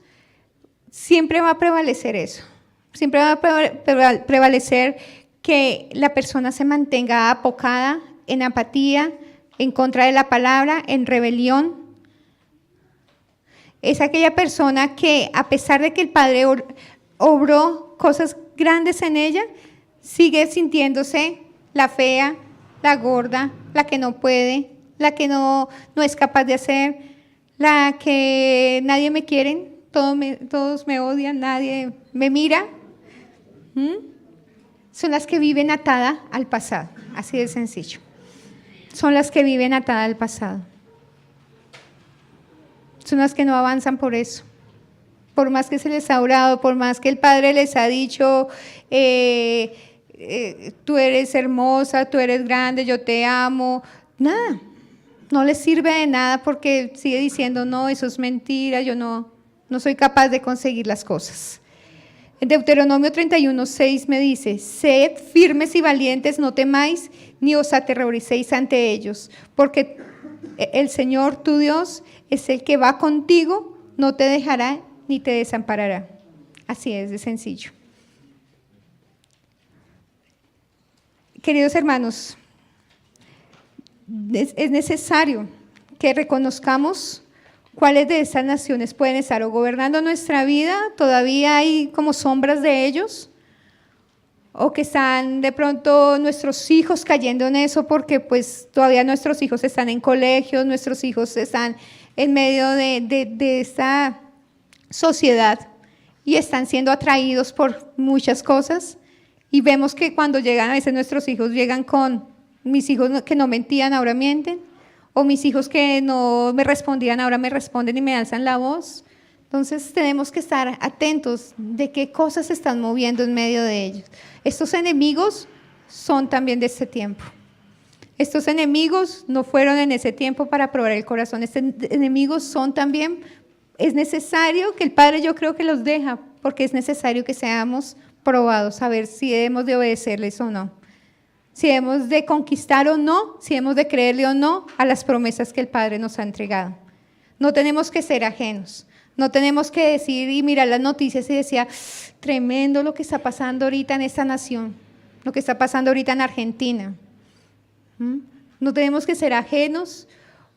siempre va a prevalecer eso. Siempre va a prevalecer que la persona se mantenga apocada, en apatía, en contra de la palabra, en rebelión. Es aquella persona que, a pesar de que el Padre obró cosas grandes en ella, sigue sintiéndose la fea, la gorda, la que no puede, la que no es capaz de hacer, la que nadie me quiere, todos me odian, nadie me mira. Son las que viven atada al pasado, así de sencillo. Son las que viven atadas al pasado. Son las que no avanzan por eso. Por más que se les ha orado, por más que el Padre les ha dicho, tú eres hermosa, tú eres grande, yo te amo. Nada, no les sirve de nada porque sigue diciendo, no, eso es mentira, yo no soy capaz de conseguir las cosas. En Deuteronomio 31:6 me dice, sed firmes y valientes, no temáis, ni os aterroricéis ante ellos, porque el Señor tu Dios es el que va contigo, no te dejará ni te desamparará. Así es de sencillo. Queridos hermanos, es necesario que reconozcamos cuáles de esas naciones pueden estar o gobernando nuestra vida, todavía hay como sombras de ellos, o que están de pronto nuestros hijos cayendo en eso porque pues todavía nuestros hijos están en colegios, nuestros hijos están en medio de esta sociedad y están siendo atraídos por muchas cosas y vemos que cuando llegan, a veces nuestros hijos llegan con mis hijos que no mentían, ahora mienten, o mis hijos que no me respondían, ahora me responden y me alzan la voz. Entonces tenemos que estar atentos de qué cosas se están moviendo en medio de ellos. Estos enemigos son también de este tiempo. Estos enemigos no fueron en ese tiempo para probar el corazón. Estos enemigos son también, es necesario que el Padre, yo creo que los deja, porque es necesario que seamos probados, a ver si debemos de obedecerles o no. si hemos de conquistar o no, si hemos de creerle o no a las promesas que el Padre nos ha entregado. No tenemos que ser ajenos. No tenemos que decir y mirar las noticias y decir, tremendo lo que está pasando ahorita en esta nación, lo que está pasando ahorita en Argentina. No tenemos que ser ajenos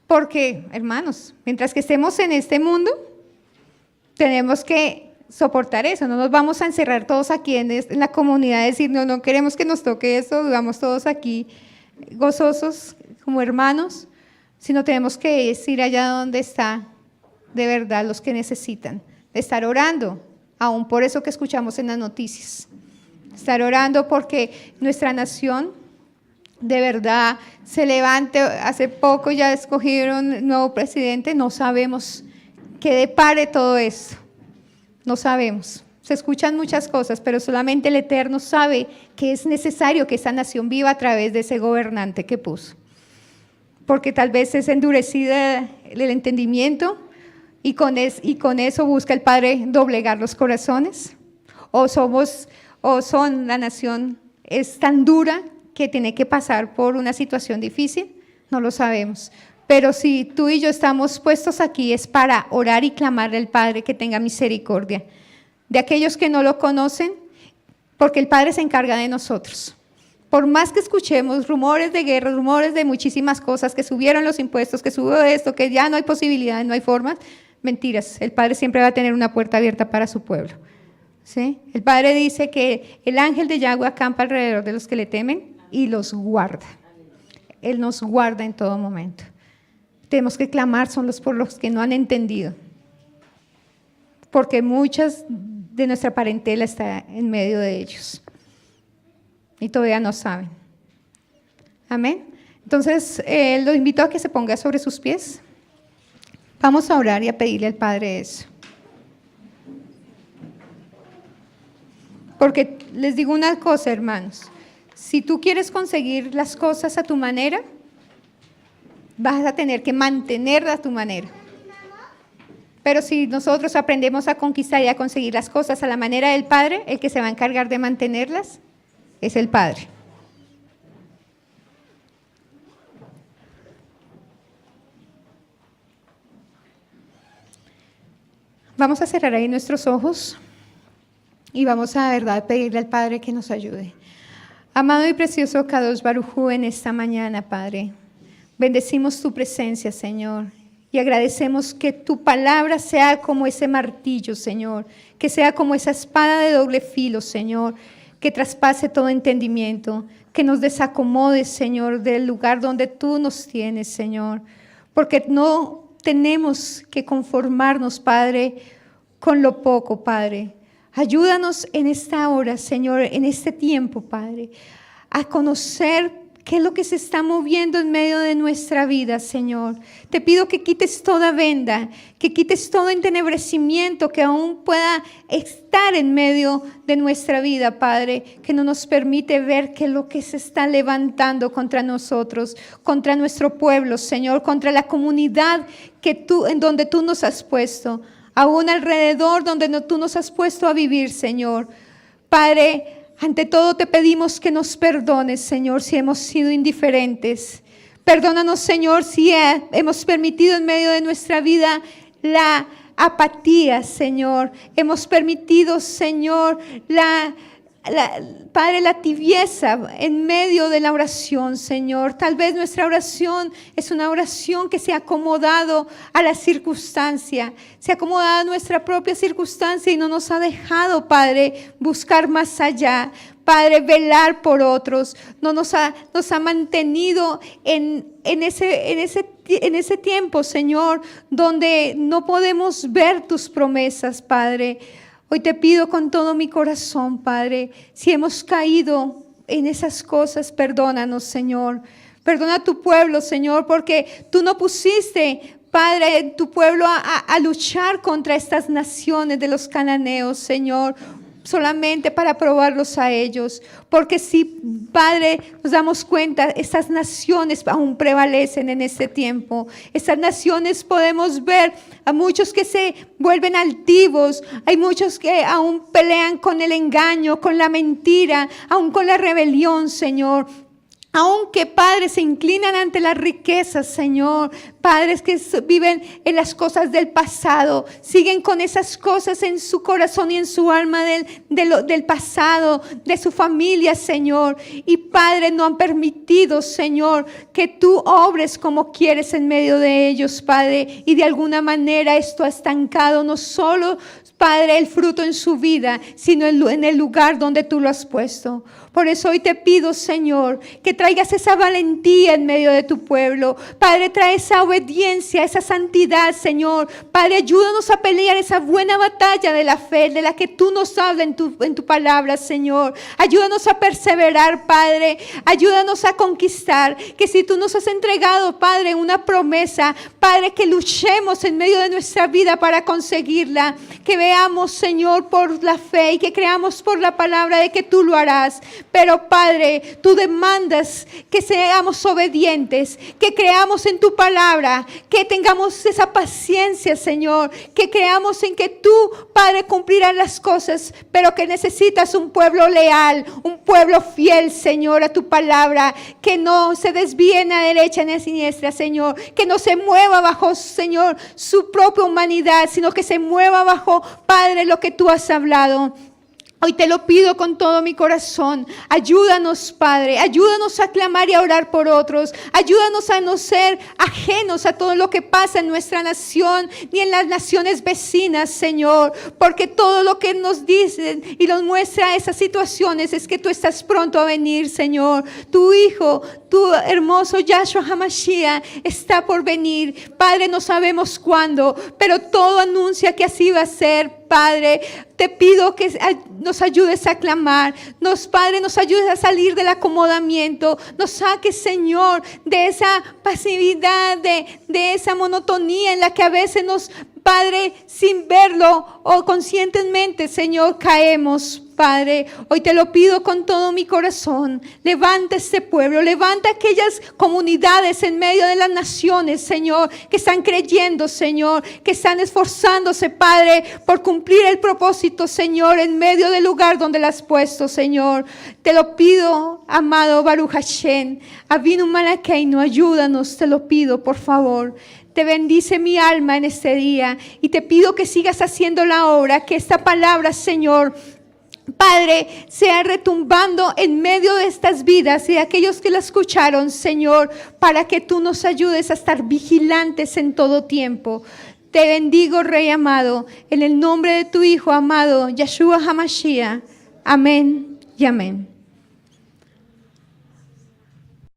porque, hermanos, mientras que estemos en este mundo, tenemos que soportar eso. No nos vamos a encerrar todos aquí en la comunidad y decir, no queremos que nos toque eso, vivamos todos aquí gozosos como hermanos, sino tenemos que ir allá donde está de verdad los que necesitan, de estar orando, aún por eso que escuchamos en las noticias. Estar orando porque nuestra nación de verdad se levante. Hace poco ya escogieron nuevo presidente, no sabemos qué depare todo esto, no sabemos. Se escuchan muchas cosas, pero solamente el Eterno sabe que es necesario que esa nación viva a través de ese gobernante que puso. Porque tal vez es endurecida el entendimiento, y con eso busca el Padre doblegar los corazones, la nación es tan dura que tiene que pasar por una situación difícil, no lo sabemos. Pero si tú y yo estamos puestos aquí es para orar y clamarle al Padre que tenga misericordia de aquellos que no lo conocen, porque el Padre se encarga de nosotros. Por más que escuchemos rumores de guerra, rumores de muchísimas cosas, que subieron los impuestos, que subió esto, que ya no hay posibilidades, no hay formas, mentiras. El Padre siempre va a tener una puerta abierta para su pueblo. ¿Sí? El Padre dice que el ángel de Yahweh acampa alrededor de los que le temen y los guarda. Él nos guarda en todo momento. Tenemos que clamar por los que no han entendido, porque muchas de nuestra parentela está en medio de ellos y todavía no saben. Amén. Entonces, lo invito a que se ponga sobre sus pies. Vamos a orar y a pedirle al Padre eso. Porque les digo una cosa, hermanos. Si tú quieres conseguir las cosas a tu manera, vas a tener que mantenerlas a tu manera. Pero si nosotros aprendemos a conquistar y a conseguir las cosas a la manera del Padre, el que se va a encargar de mantenerlas es el Padre. Vamos a cerrar ahí nuestros ojos y vamos a, verdad, pedirle al Padre que nos ayude. Amado y precioso Kadosh Baruj Hu, en esta mañana, Padre, bendecimos tu presencia, Señor, y agradecemos que tu palabra sea como ese martillo, Señor, que sea como esa espada de doble filo, Señor, que traspase todo entendimiento, que nos desacomode, Señor, del lugar donde tú nos tienes, Señor, porque no tenemos que conformarnos, Padre, con lo poco, Padre. Ayúdanos en esta hora, Señor, en este tiempo, Padre, a conocer qué es lo que se está moviendo en medio de nuestra vida, Señor. Te pido que quites toda venda, que quites todo entenebrecimiento que aún pueda estar en medio de nuestra vida, Padre, que no nos permite ver qué es lo que se está levantando contra nosotros, contra nuestro pueblo, Señor, contra la comunidad en donde tú nos has puesto, aún alrededor donde tú nos has puesto a vivir, Señor. Padre, ante todo te pedimos que nos perdones, Señor, si hemos sido indiferentes. Perdónanos, Señor, si hemos permitido en medio de nuestra vida la apatía, Señor. Hemos permitido, Señor, Padre, la tibieza en medio de la oración, Señor. Tal vez nuestra oración es una oración que se ha acomodado a la circunstancia, se ha acomodado a nuestra propia circunstancia y no nos ha dejado, Padre, buscar más allá. Padre, velar por otros, nos ha mantenido en ese tiempo, Señor, donde no podemos ver tus promesas, Padre. Hoy te pido con todo mi corazón, Padre, si hemos caído en esas cosas, perdónanos, Señor. Perdona a tu pueblo, Señor, porque tú no pusiste, Padre, tu pueblo a luchar contra estas naciones de los cananeos, Señor, solamente para probarlos a ellos. Porque si, Padre, nos damos cuenta, estas naciones aún prevalecen en este tiempo. Estas naciones podemos ver a muchos que se vuelven altivos. Hay muchos que aún pelean con el engaño, con la mentira, aún con la rebelión, Señor. Aunque, Padre, se inclinan ante las riquezas, Señor. Padres que viven en las cosas del pasado, siguen con esas cosas en su corazón y en su alma del pasado, de su familia, Señor. Y, Padre, no han permitido, Señor, que tú obres como quieres en medio de ellos, Padre. Y de alguna manera esto ha estancado no solo, Padre, el fruto en su vida, sino en el lugar donde tú lo has puesto. Por eso hoy te pido, Señor, que traigas esa valentía en medio de tu pueblo. Padre, trae esa obediencia, esa santidad, Señor. Padre, ayúdanos a pelear esa buena batalla de la fe, de la que tú nos hablas en tu palabra, Señor. Ayúdanos a perseverar, Padre. Ayúdanos a conquistar. Que si tú nos has entregado, Padre, una promesa, Padre, que luchemos en medio de nuestra vida para conseguirla. Que veamos, Señor, por la fe y que creamos por la palabra de que tú lo harás. Pero, Padre, tú demandas que seamos obedientes, que creamos en tu palabra, que tengamos esa paciencia, Señor, que creamos en que tú, Padre, cumplirás las cosas, pero que necesitas un pueblo leal, un pueblo fiel, Señor, a tu palabra, que no se desvíe ni a derecha ni a siniestra, Señor, que no se mueva bajo, Señor, su propia humanidad, sino que se mueva bajo, Padre, lo que tú has hablado. Hoy te lo pido con todo mi corazón. Ayúdanos, Padre. Ayúdanos a clamar y a orar por otros. Ayúdanos a no ser ajenos a todo lo que pasa en nuestra nación ni en las naciones vecinas, Señor. Porque todo lo que nos dicen y nos muestra esas situaciones es que tú estás pronto a venir, Señor. Tu Hijo, tu hermoso Yahshua HaMashiach está por venir. Padre, no sabemos cuándo, pero todo anuncia que así va a ser. Padre, te pido que nos ayudes a clamar. Padre, nos ayudes a salir del acomodamiento. Nos saques, Señor, de esa pasividad, de esa monotonía en la que a veces Padre, sin verlo o conscientemente, Señor, caemos. Padre, hoy te lo pido con todo mi corazón. Levanta este pueblo, levanta aquellas comunidades en medio de las naciones, Señor, que están creyendo, Señor, que están esforzándose, Padre, por cumplir el propósito, Señor, en medio del lugar donde las has puesto, Señor. Te lo pido, amado Baruch Hashem, Avinu Malakeinu, ayúdanos, te lo pido, por favor. Te bendice mi alma en este día y te pido que sigas haciendo la obra, que esta palabra, Señor, Padre, sea retumbando en medio de estas vidas y de aquellos que la escucharon, Señor, para que tú nos ayudes a estar vigilantes en todo tiempo. Te bendigo, Rey amado, en el nombre de tu Hijo amado, Yahshua HaMashiach. Amén y amén.